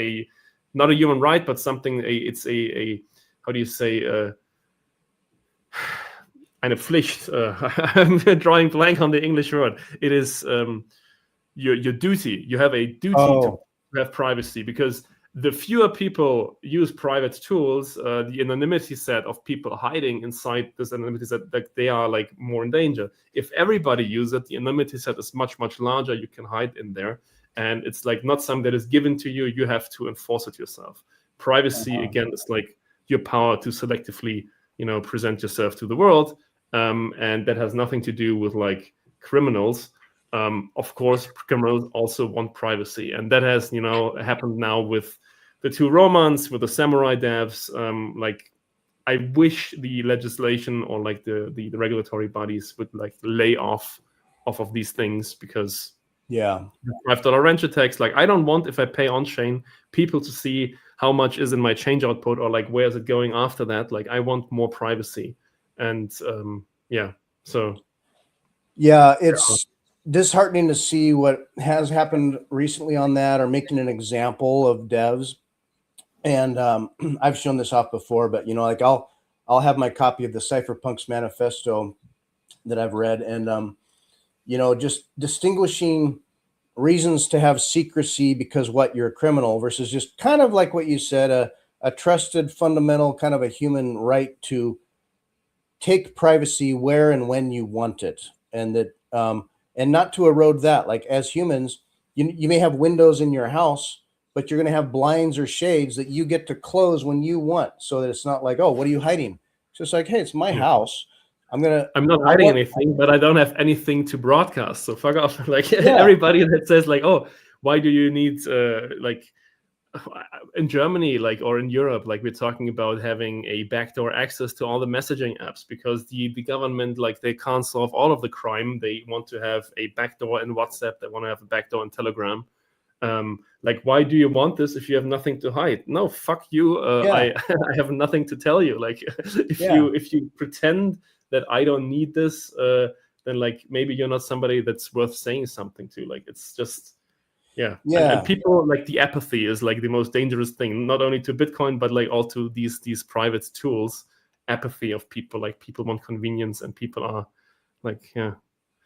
not a human right, but something. It's a how do you say, eine Pflicht. I'm drawing blank on the English word. It is your duty. You have a duty to have privacy, because the fewer people use private tools, the anonymity set of people hiding inside this anonymity set, that they are like more in danger. If everybody uses it, the anonymity set is much, much larger. You can hide in there. And it's like not something that is given to you. You have to enforce it yourself. Privacy, again, is like your power to selectively, present yourself to the world. And that has nothing to do with like criminals. Of course, criminals also want privacy. And that has, happened now with the two Romans, with the Samurai devs. Like, I wish the legislation or like the regulatory bodies would like lay off of these things, because $5 renter tax, like I don't want, if I pay on chain, people to see how much is in my change output, or like where is it going after that. Like I want more privacy. And it's disheartening to see what has happened recently on that, or making an example of devs. And I've shown this off before, but like I'll have my copy of the Cypherpunks manifesto that I've read, and just distinguishing reasons to have secrecy because you're a criminal, versus just kind of like what you said, a trusted fundamental kind of a human right to take privacy where and when you want it, and that and not to erode that. Like as humans, you may have windows in your house, but you're going to have blinds or shades that you get to close when you want, so that it's not like, oh, what are you hiding? It's just like, hey, it's my house. I'm not hiding anything, but I don't have anything to broadcast. So fuck off. Like everybody that says like, oh, why do you need like in Germany, like, or in Europe, like we're talking about having a backdoor access to all the messaging apps, because the government, like they can't solve all of the crime. They want to have a backdoor in WhatsApp. They want to have a backdoor in Telegram. Like, why do you want this if you have nothing to hide? No, fuck you. I have nothing to tell you. Like if you pretend that I don't need this, then like maybe you're not somebody that's worth saying something to. Like it's just and people, like the apathy is like the most dangerous thing, not only to Bitcoin but like also these private tools. Apathy of people, like people want convenience, and people are like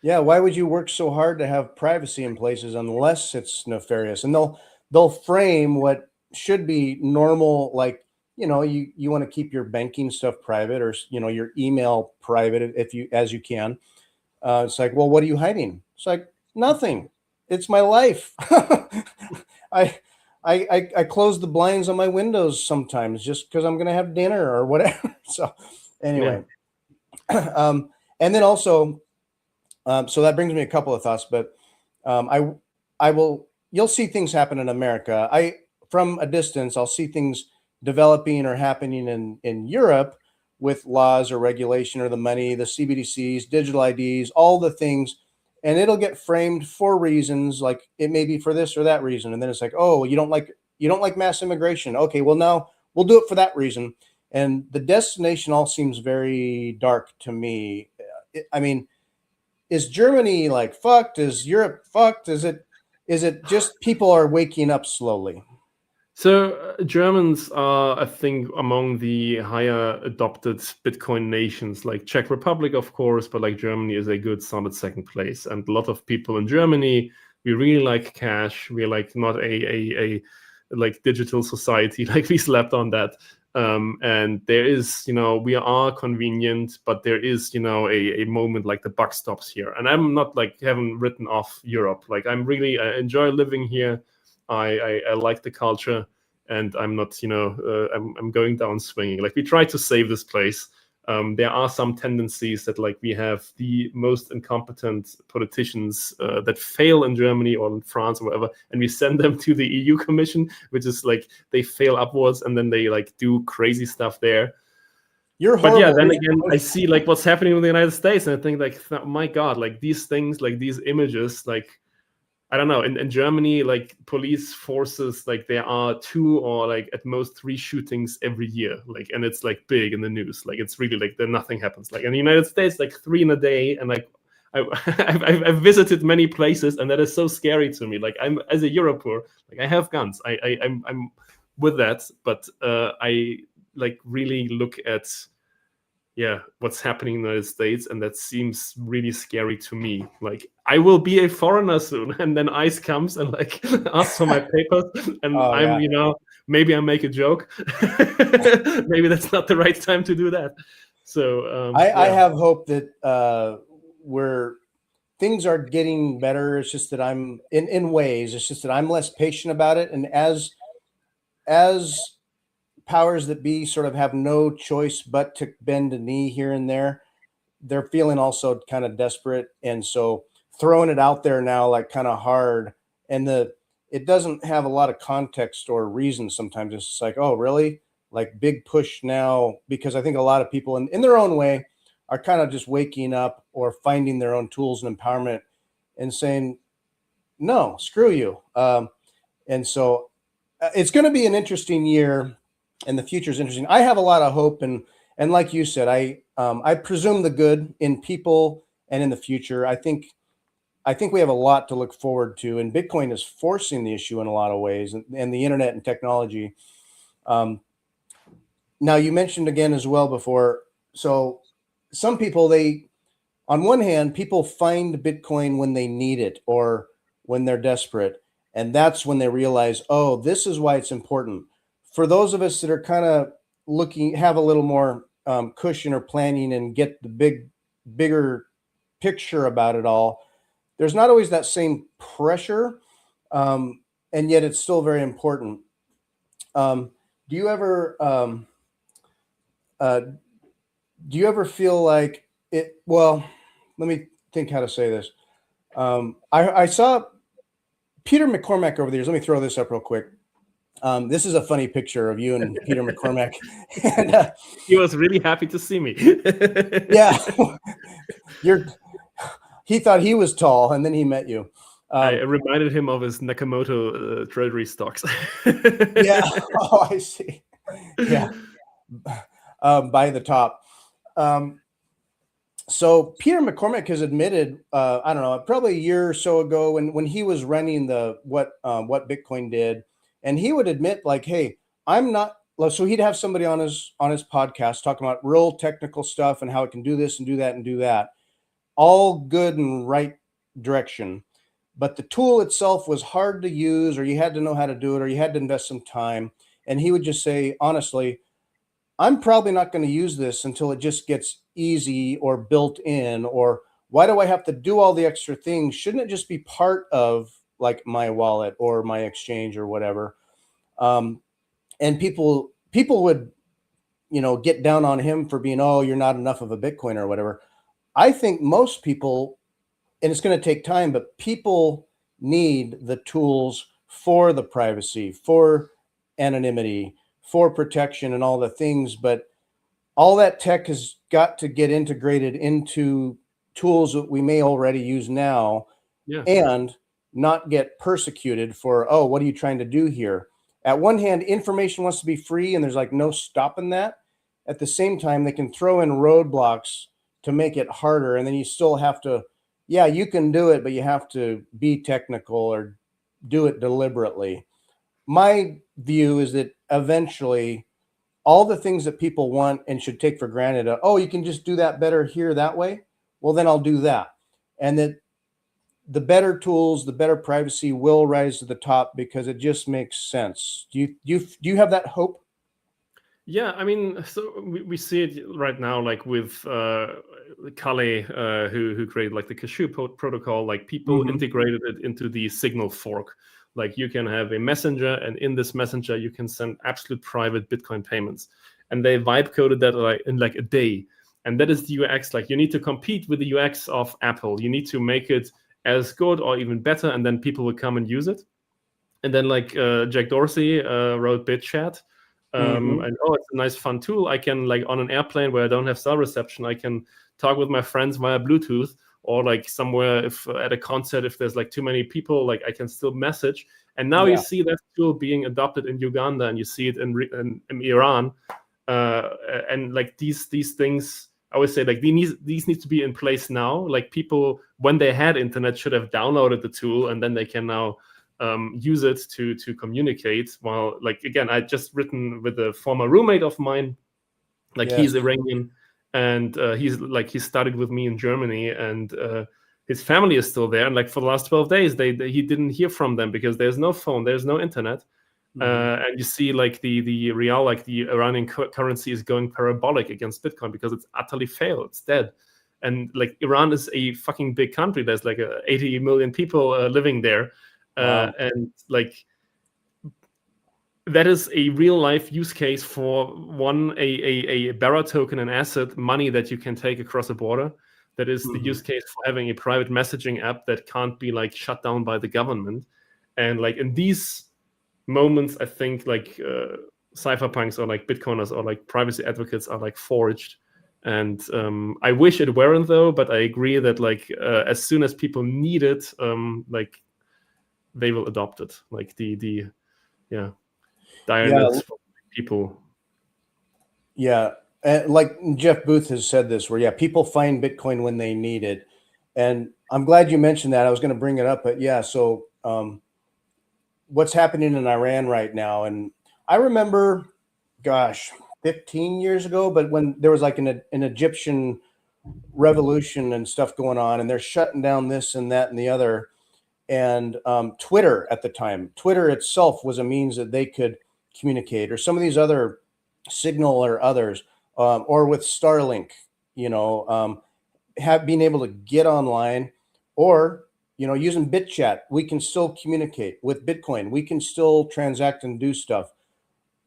why would you work so hard to have privacy in places unless it's nefarious? And they'll frame what should be normal, like you want to keep your banking stuff private, or your email private as you can. It's like, well, what are you hiding? It's like, nothing. It's my life. I close the blinds on my windows sometimes just because I'm going to have dinner or whatever. So anyway, and then also, so that brings me a couple of thoughts, but you'll see things happen in America. From a distance, I'll see things developing or happening in Europe with laws or regulation or the money, the CBDCs, digital IDs, all the things. And it'll get framed for reasons, like it may be for this or that reason. And then it's like, oh, you don't like mass immigration. Okay, well now we'll do it for that reason. And the destination all seems very dark to me. I mean, is Germany like fucked? Is Europe fucked? Is it just people are waking up slowly? So Germans are, I think, among the higher adopted Bitcoin nations, like Czech Republic, of course, but like Germany is a good solid second place. And a lot of people in Germany, we really like cash. We're like not a like digital society, like we slept on that. And there is, we are convenient, but there is, a moment like the buck stops here. And I'm not like haven't written off Europe. Like I enjoy living here. I like the culture, and I'm not, I'm going down swinging. Like we try to save this place. There are some tendencies that like we have the most incompetent politicians that fail in Germany or in France or whatever, and we send them to the EU Commission, which is like they fail upwards and then they like do crazy stuff there. But yeah, then again, I see like what's happening in the United States, and I think like, oh my God, like these things, like these images, like I don't know. In Germany, like police forces, like there are 2 or like at most 3 shootings every year. Like, and it's like big in the news. Like it's really like there nothing happens. Like in the United States, like 3 in a day. And like I've visited many places, and that is so scary to me. Like I'm as a European, like I have guns. I'm with that, but I like really look at what's happening in the United States, and that seems really scary to me. Like I will be a foreigner soon, and then ICE comes and like asks for my papers, and maybe I make a joke. Maybe that's not the right time to do that. So I have hope that where things are getting better. It's just that I'm in ways. It's just that I'm less patient about it, and as powers that be sort of have no choice but to bend a knee here and there, they're feeling also kind of desperate, and so throwing it out there now like kind of hard, and it doesn't have a lot of context or reason. Sometimes it's just like, oh really, like big push now, because I think a lot of people in their own way are kind of just waking up or finding their own tools and empowerment and saying no, screw you. And so it's going to be an interesting year, and the future is interesting. I have a lot of hope, and like you said, I presume the good in people and in the future. I think we have a lot to look forward to, and Bitcoin is forcing the issue in a lot of ways, and the internet and technology. Now you mentioned again as well before. So some people, on one hand, people find Bitcoin when they need it or when they're desperate, and that's when they realize, oh, this is why it's important. For those of us that are kind of have a little more cushion or planning and get the bigger picture about it all, there's not always that same pressure, and yet it's still very important. Do you ever feel like it? Well, let me think how to say this. I saw Peter McCormack over the years. Let me throw this up real quick. This is a funny picture of you and Peter McCormack. And, he was really happy to see me. Yeah. He thought he was tall, and then he met you. I reminded him of his Nakamoto treasury stocks. Yeah. Oh, I see. Yeah. By the top. So Peter McCormack has admitted, I don't know, probably a year or so ago when he was running what Bitcoin did, and he would admit like, hey, I'm not. So he'd have somebody on his podcast talking about real technical stuff and how it can do this and do that and do that. All good and right direction. But the tool itself was hard to use, or you had to know how to do it, or you had to invest some time. And he would just say, honestly, I'm probably not going to use this until it just gets easy or built in, or why do I have to do all the extra things? Shouldn't it just be part of like my wallet or my exchange or whatever? And people would, get down on him for being, oh, you're not enough of a Bitcoiner or whatever. I think most people, and it's going to take time, but people need the tools for the privacy, for anonymity, for protection and all the things. But all that tech has got to get integrated into tools that we may already use now, and not get persecuted for, oh, what are you trying to do here? At one hand, information wants to be free, and there's like no stopping that. At the same time, they can throw in roadblocks to make it harder. And then you still have to, yeah, you can do it, but you have to be technical or do it deliberately. My view is that eventually all the things that people want and should take for granted, oh, you can just do that better here that way. Well, then I'll do that. And that the better tools, the better privacy will rise to the top because it just makes sense. Do you have that hope? Yeah, I mean, so we see it right now, like with Kale, who created like the Cashew protocol. Like people integrated it into the Signal fork. Like you can have a messenger, and in this messenger you can send absolute private Bitcoin payments, and they vibe coded that like in like a day. And that is the UX. Like you need to compete with the UX of Apple. You need to make it as good or even better, and then people will come and use it. And then like Jack Dorsey wrote BitChat. And it's a nice fun tool. I can, like, on an airplane where I don't have cell reception, I can talk with my friends via Bluetooth, or like somewhere if at a concert, if there's like too many people, like I can still message. And now you see that tool being adopted in Uganda, and you see it in Iran, and like these things. I always say like these need to be in place now. Like people, when they had internet, should have downloaded the tool, and then they can now use it to communicate. While, like, again, I just written with a former roommate of mine, like he's Iranian, and he studied with me in Germany, and his family is still there. And like for the last 12 days, he didn't hear from them because there's no phone, there's no internet. And you see like the real, like the Iranian currency is going parabolic against Bitcoin because it's utterly failed, it's dead. And like Iran is a fucking big country. There's like 80 million people living there. Wow. And like that is a real life use case for a bearer token, an asset, money that you can take across a border. That is the use case for having a private messaging app that can't be like shut down by the government. And like in these moments, I think like cypherpunks or like Bitcoiners or like privacy advocates are like forged. And I wish it weren't, though, but I agree that like as soon as people need it, like they will adopt it. Like the dire needs for people. Yeah, like Jeff Booth has said this, where people find Bitcoin when they need it, and I'm glad you mentioned that. I was going to bring it up, but so what's happening in Iran right now? And I remember, gosh, 15 years ago, but when there was like an Egyptian revolution and stuff going on, and they're shutting down this and that and the other. And Twitter at the time, Twitter itself was a means that they could communicate, or some of these other Signal or others, or with Starlink, have been able to get online, or, using BitChat, we can still communicate with Bitcoin. We can still transact and do stuff.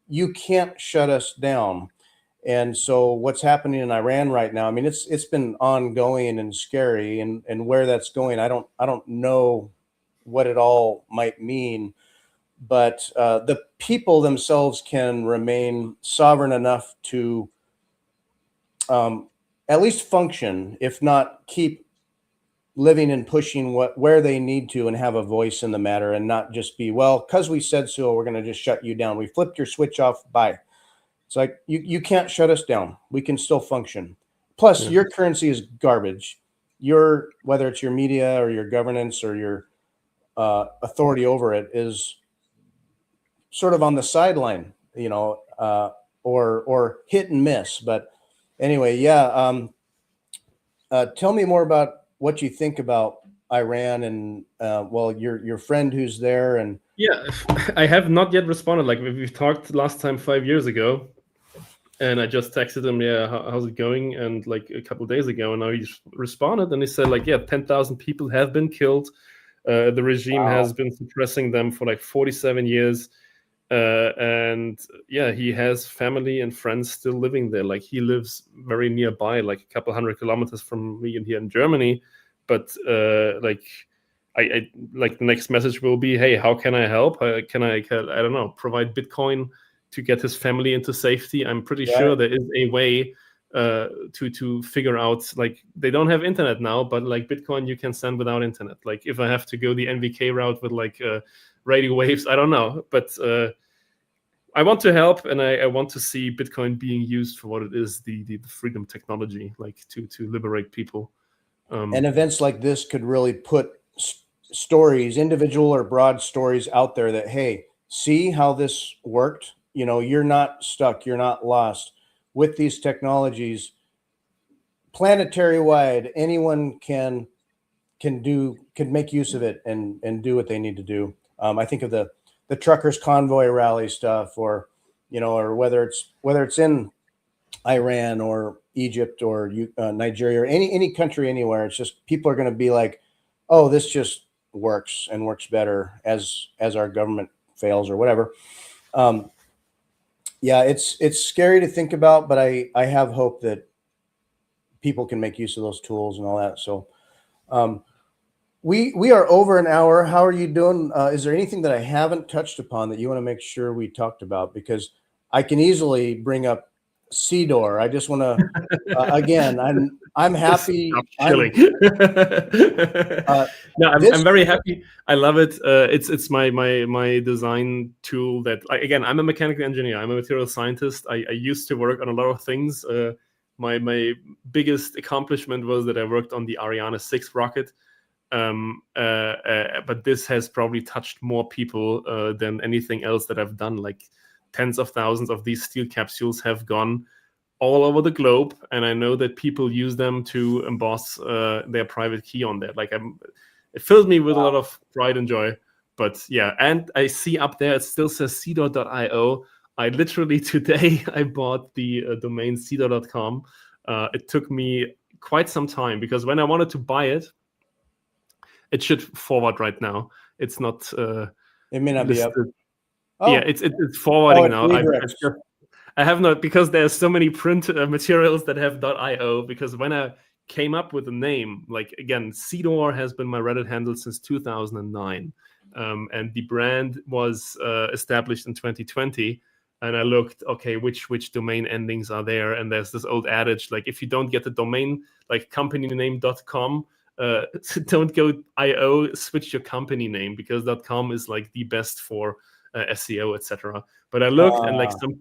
You can't shut us down. And so what's happening in Iran right now, I mean, it's been ongoing and scary, and where that's going, I don't know what it all might mean, but the people themselves can remain sovereign enough to at least function, if not keep living and pushing where they need to, and have a voice in the matter, and not just be, well, because we said so, we're going to just shut you down. We flipped your switch off. Bye. It's like you can't shut us down. We can still function. Plus, your currency is garbage. Whether it's your media or your governance or your authority over it is sort of on the sideline, or hit and miss. But anyway, tell me more about what you think about Iran and your friend who's there. And I have not yet responded. Like we've talked last time 5 years ago, and I just texted him, how's it going? And like a couple of days ago, and now he responded, and he said like, 10,000 people have been killed. The regime has been suppressing them for like 47 years. And he has family and friends still living there. Like he lives very nearby, like a couple 100 kilometers from me here in Germany. But like I like the next message will be, hey, how can I help? Can I don't know, provide Bitcoin to get his family into safety? I'm pretty sure there is a way to figure out, like they don't have internet now, but like Bitcoin you can send without internet. Like if I have to go the NVK route with like radio waves, I don't know, but I want to help, and I want to see Bitcoin being used for what it is, the freedom technology, like to liberate people. And events like this could really put stories, individual or broad stories out there that, hey, see how this worked? You know, you're not stuck, you're not lost. With these technologies, planetary wide, anyone can make use of it and do what they need to do. I think of the truckers convoy rally stuff, or or whether it's in Iran or Egypt or Nigeria or any country anywhere. It's just people are going to be like, oh, this just works and works better as our government fails or whatever. Yeah, it's scary to think about, but I have hope that people can make use of those tools and all that. So we are over an hour. How are you doing? Is there anything that I haven't touched upon that you want to make sure we talked about? Because I can easily bring up Seedor. I just want to again, I'm happy. I'm very happy. I love it. It's my design tool that, again, I'm a mechanical engineer. I'm a material scientist. I used to work on a lot of things. My biggest accomplishment was that I worked on the Ariane 6 rocket. But this has probably touched more people than anything else that I've done. Like tens of thousands of these steel capsules have gone all over the globe, and I know that people use them to emboss their private key on there. Like it fills me with a lot of pride and joy. But yeah, and I see up there it still says Seedor.io. I literally today I bought the domain Seedor.com. It took me quite some time because when I wanted to buy it, it should forward right now. It's not. It may not listed. be up. Oh. Yeah, it's forwarding now. I have not, because there's so many print materials that have .io. Because when I came up with the name, like again, Seedor has been my Reddit handle since 2009, and the brand was established in 2020. And I looked, okay, which domain endings are there? And there's this old adage, like if you don't get the domain, like companyname.com. Don't go .io, switch your company name, because .com is like the best for SEO, etc. But I looked and like some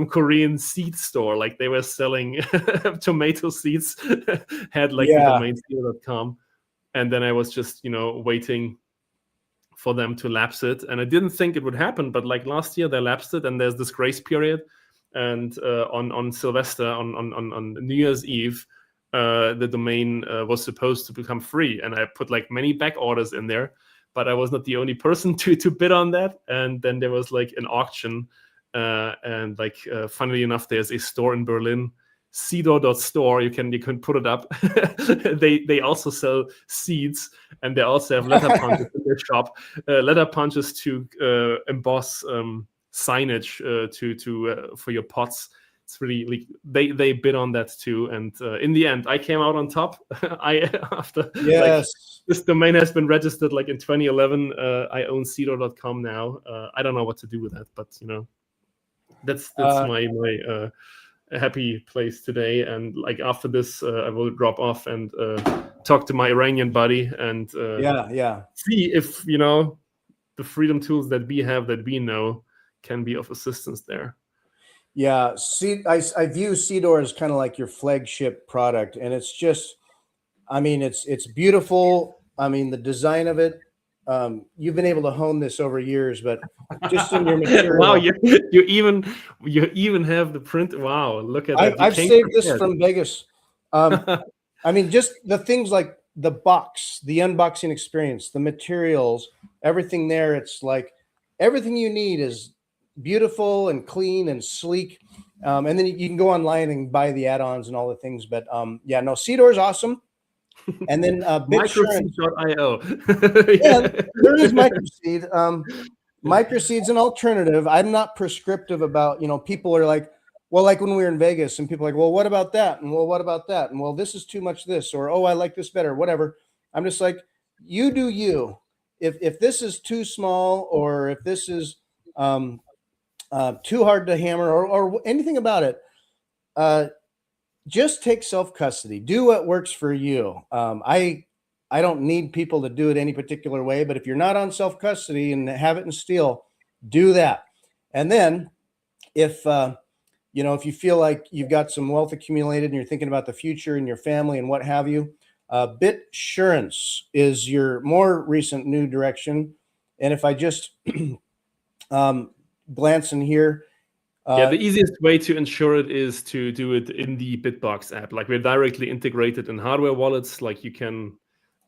Korean seed store, like they were selling tomato seeds, had like the domain Seedor.com, and then I was just waiting for them to lapse it, and I didn't think it would happen, but like last year they lapsed it, and there's this grace period, and on Sylvester, on New Year's Eve, the domain was supposed to become free, and I put like many back orders in there, but I was not the only person to bid on that. And then there was like an auction, and like funnily enough, there's a store in Berlin, Seedor.store. You can put it up. They also sell seeds, and they also have letter punches in their shop, letter punches to emboss signage to for your pots. It's really like they bid on that too, and in the end, I came out on top. Like, this domain has been registered like in 2011. I own Seedor.com now. I don't know what to do with that, but that's my happy place today. And like after this, I will drop off and talk to my Iranian buddy and see if the freedom tools that we have, that we know, can be of assistance there. Yeah, I view Seedor as kind of like your flagship product, and it's just, I mean, it's beautiful. I mean, the design of it. You've been able to hone this over years, but just in your material. Wow, you even have the print. Wow, look at that. I've saved this from Vegas. I mean, just the things like the box, the unboxing experience, the materials, everything there. It's like everything you need is beautiful and clean and sleek, and then you can go online and buy the add-ons and all the things. But yeah, no, Seedor is awesome. And then MicroSeed.io. Yeah, there is MicroSeed. MicroSeed's an alternative. I'm not prescriptive about, people are like, well, like when we were in Vegas and people are like, well, what about that? And well, what about that? And well, this is too much this, or, oh, I like this better, whatever. I'm just like, you do you. If this is too small, or if this is too hard to hammer, or anything about it, just take self-custody. Do what works for you. I don't need people to do it any particular way, but if you're not on self-custody and have it in steel, do that. And then if if you feel like you've got some wealth accumulated and you're thinking about the future and your family and what have you, Bitsurance is your more recent new direction. And if I just glance in here. The easiest way to insure it is to do it in the Bitbox app. Like, we're directly integrated in hardware wallets. Like, you can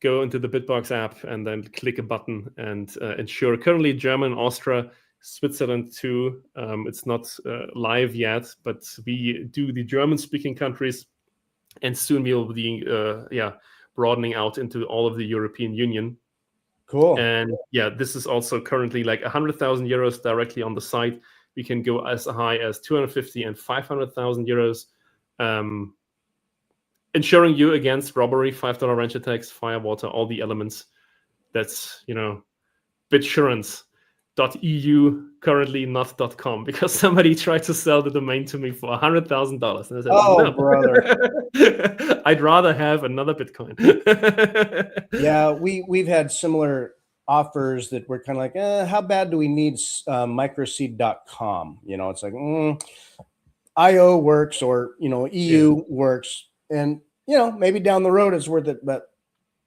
go into the Bitbox app and then click a button and insure. Currently, German, Austria, Switzerland too. It's not live yet, but we do the German-speaking countries, and soon we will be broadening out into all of the European Union. Cool. And this is also currently like 100,000 euros directly on the site. We can go as high as 250 and 500,000 euros. Insuring you against robbery, $5 renter tax, fire, water, all the elements. That's, Bitsurance.eu, currently not .com, because somebody tried to sell the domain to me for $100,000. And I said, no, brother. I'd rather have another Bitcoin. Yeah, we've had similar offers that were kind of like, how bad do we need MicroSeed.com? It's like, IO works, or, EU works. And, maybe down the road it's worth it, but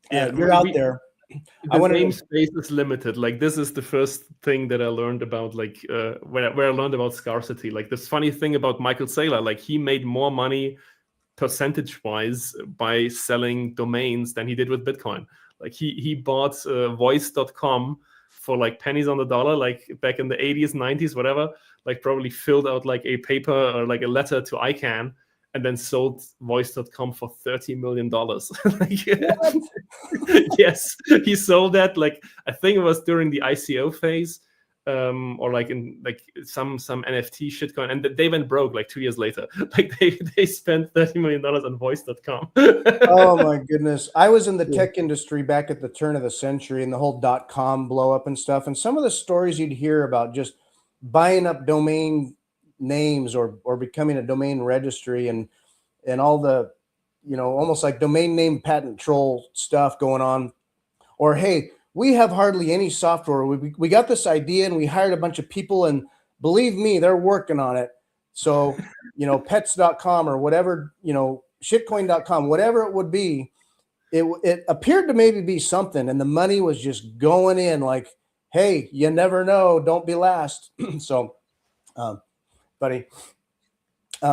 you're out there. The namespace is limited. Like, this is the first thing that I learned about, like, where I learned about scarcity. Like, this funny thing about Michael Saylor, like, he made more money percentage-wise by selling domains than he did with Bitcoin. Like, he bought voice.com for like pennies on the dollar, like back in the 80s, 90s, whatever, like probably filled out like a paper or like a letter to ICANN, and then sold voice.com for $30 million. Yes, he sold that, like, I think it was during the ICO phase, or like in like some NFT shitcoin, and they went broke like 2 years later. Like, they spent $30 million on voice.com. Oh my goodness. I was in the tech industry back at the turn of the century, and the whole .com blow up and stuff. And some of the stories you'd hear about just buying up domain names or becoming a domain registry and all the, almost like domain name patent troll stuff going on. Or, hey, we have hardly any software. We got this idea and we hired a bunch of people, and believe me, they're working on it. So, pets.com or whatever, shitcoin.com, whatever it would be, it appeared to maybe be something, and the money was just going in like, hey, you never know, don't be last. So, buddy,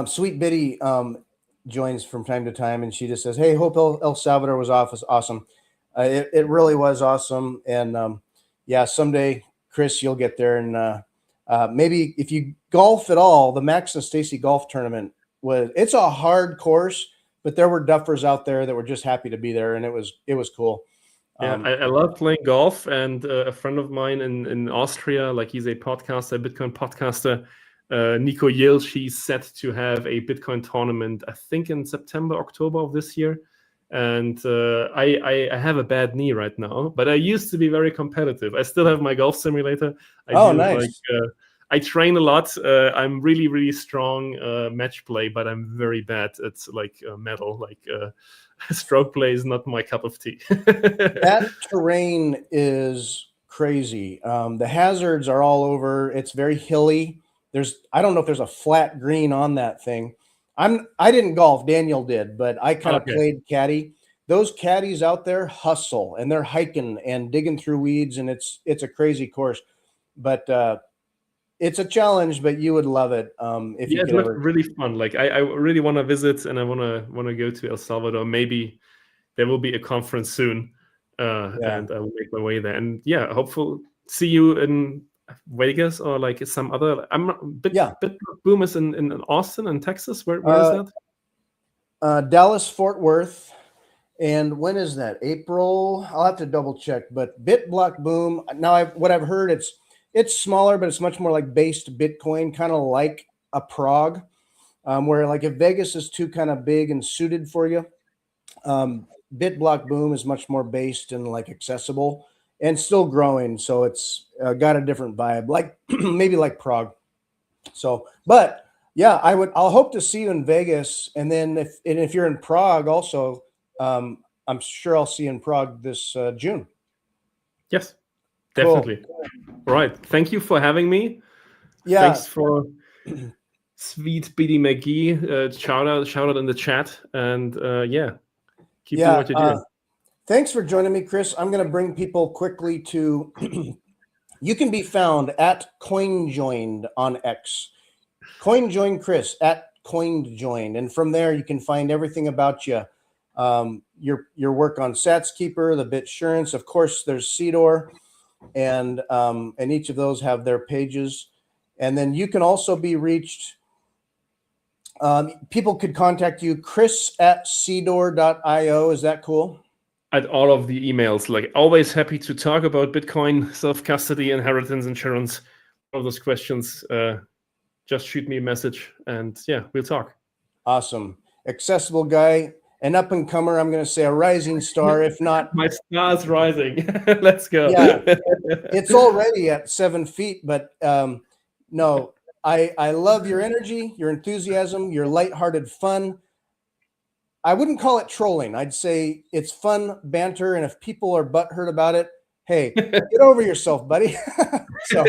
Sweet Biddy joins from time to time, and she just says, hey, hope El Salvador was awesome. It really was awesome. And someday, Chris, you'll get there. And maybe if you golf at all, the Max and Stacy golf tournament it's a hard course, but there were duffers out there that were just happy to be there. And it was cool. I love playing golf. And a friend of mine in Austria, like, he's a podcaster, Bitcoin podcaster, Nico Yill, she's set to have a Bitcoin tournament, I think in September, October of this year. And I have a bad knee right now, but I used to be very competitive. I still have my golf simulator. Nice. I train a lot. I'm really, really strong match play, but I'm very bad at metal. Like, stroke play is not my cup of tea. That terrain is crazy. The hazards are all over. It's very hilly. I don't know if there's a flat green on that thing. I didn't golf, Daniel did, but I kind of played caddy. Those caddies out there hustle, and they're hiking and digging through weeds, and it's a crazy course. But it's a challenge, but you would love it. It's really fun. Like, I really want to visit, and I want to go to El Salvador. Maybe there will be a conference soon, and I will make my way there. And hopefully see you in Vegas or like some other. Boom is in Austin and Texas. Where is that? Dallas, Fort Worth. And when is that? April? I'll have to double check. But BitBlock Boom. Now, what I've heard, it's smaller, but it's much more like based Bitcoin, kind of like a Prague, where like if Vegas is too kind of big and suited for you, BitBlock Boom is much more based and like accessible and still growing. So it's got a different vibe, like maybe like Prague. So, but yeah, I'll hope to see you in Vegas. And then if you're in Prague also, I'm sure I'll see you in Prague this June. Yes, definitely. Cool. All right. Thank you for having me. Yeah. Thanks for Sweet BD McGee. Shout out in the chat. And yeah, keep doing what you're doing. Thanks for joining me, Chris. I'm going to bring people quickly to, you can be found at Coinjoined on X. Coinjoined Chris at Coinjoined. And from there, you can find everything about you. Your work on SatsKeeper, the Bitsurance. Of course, there's Seedor. And each of those have their pages. And then you can also be reached. People could contact you, Chris at Seedor.io. Is that cool? At all of the emails, like always happy to talk about Bitcoin, self-custody, inheritance, insurance, all of those questions. Just shoot me a message and yeah, we'll talk. Awesome. Accessible guy, an up and comer. I'm going to say a rising star. If not, my star's rising. Let's go. Yeah, it's already at 7 feet, but no, I love your energy, your enthusiasm, your lighthearted fun. I wouldn't call it trolling. I'd say it's fun banter. And if people are butthurt about it, hey, get over yourself, buddy. So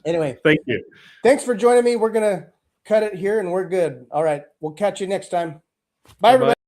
anyway, thank you. Thanks for joining me. We're going to cut it here and we're good. All right. We'll catch you next time. Bye, everybody.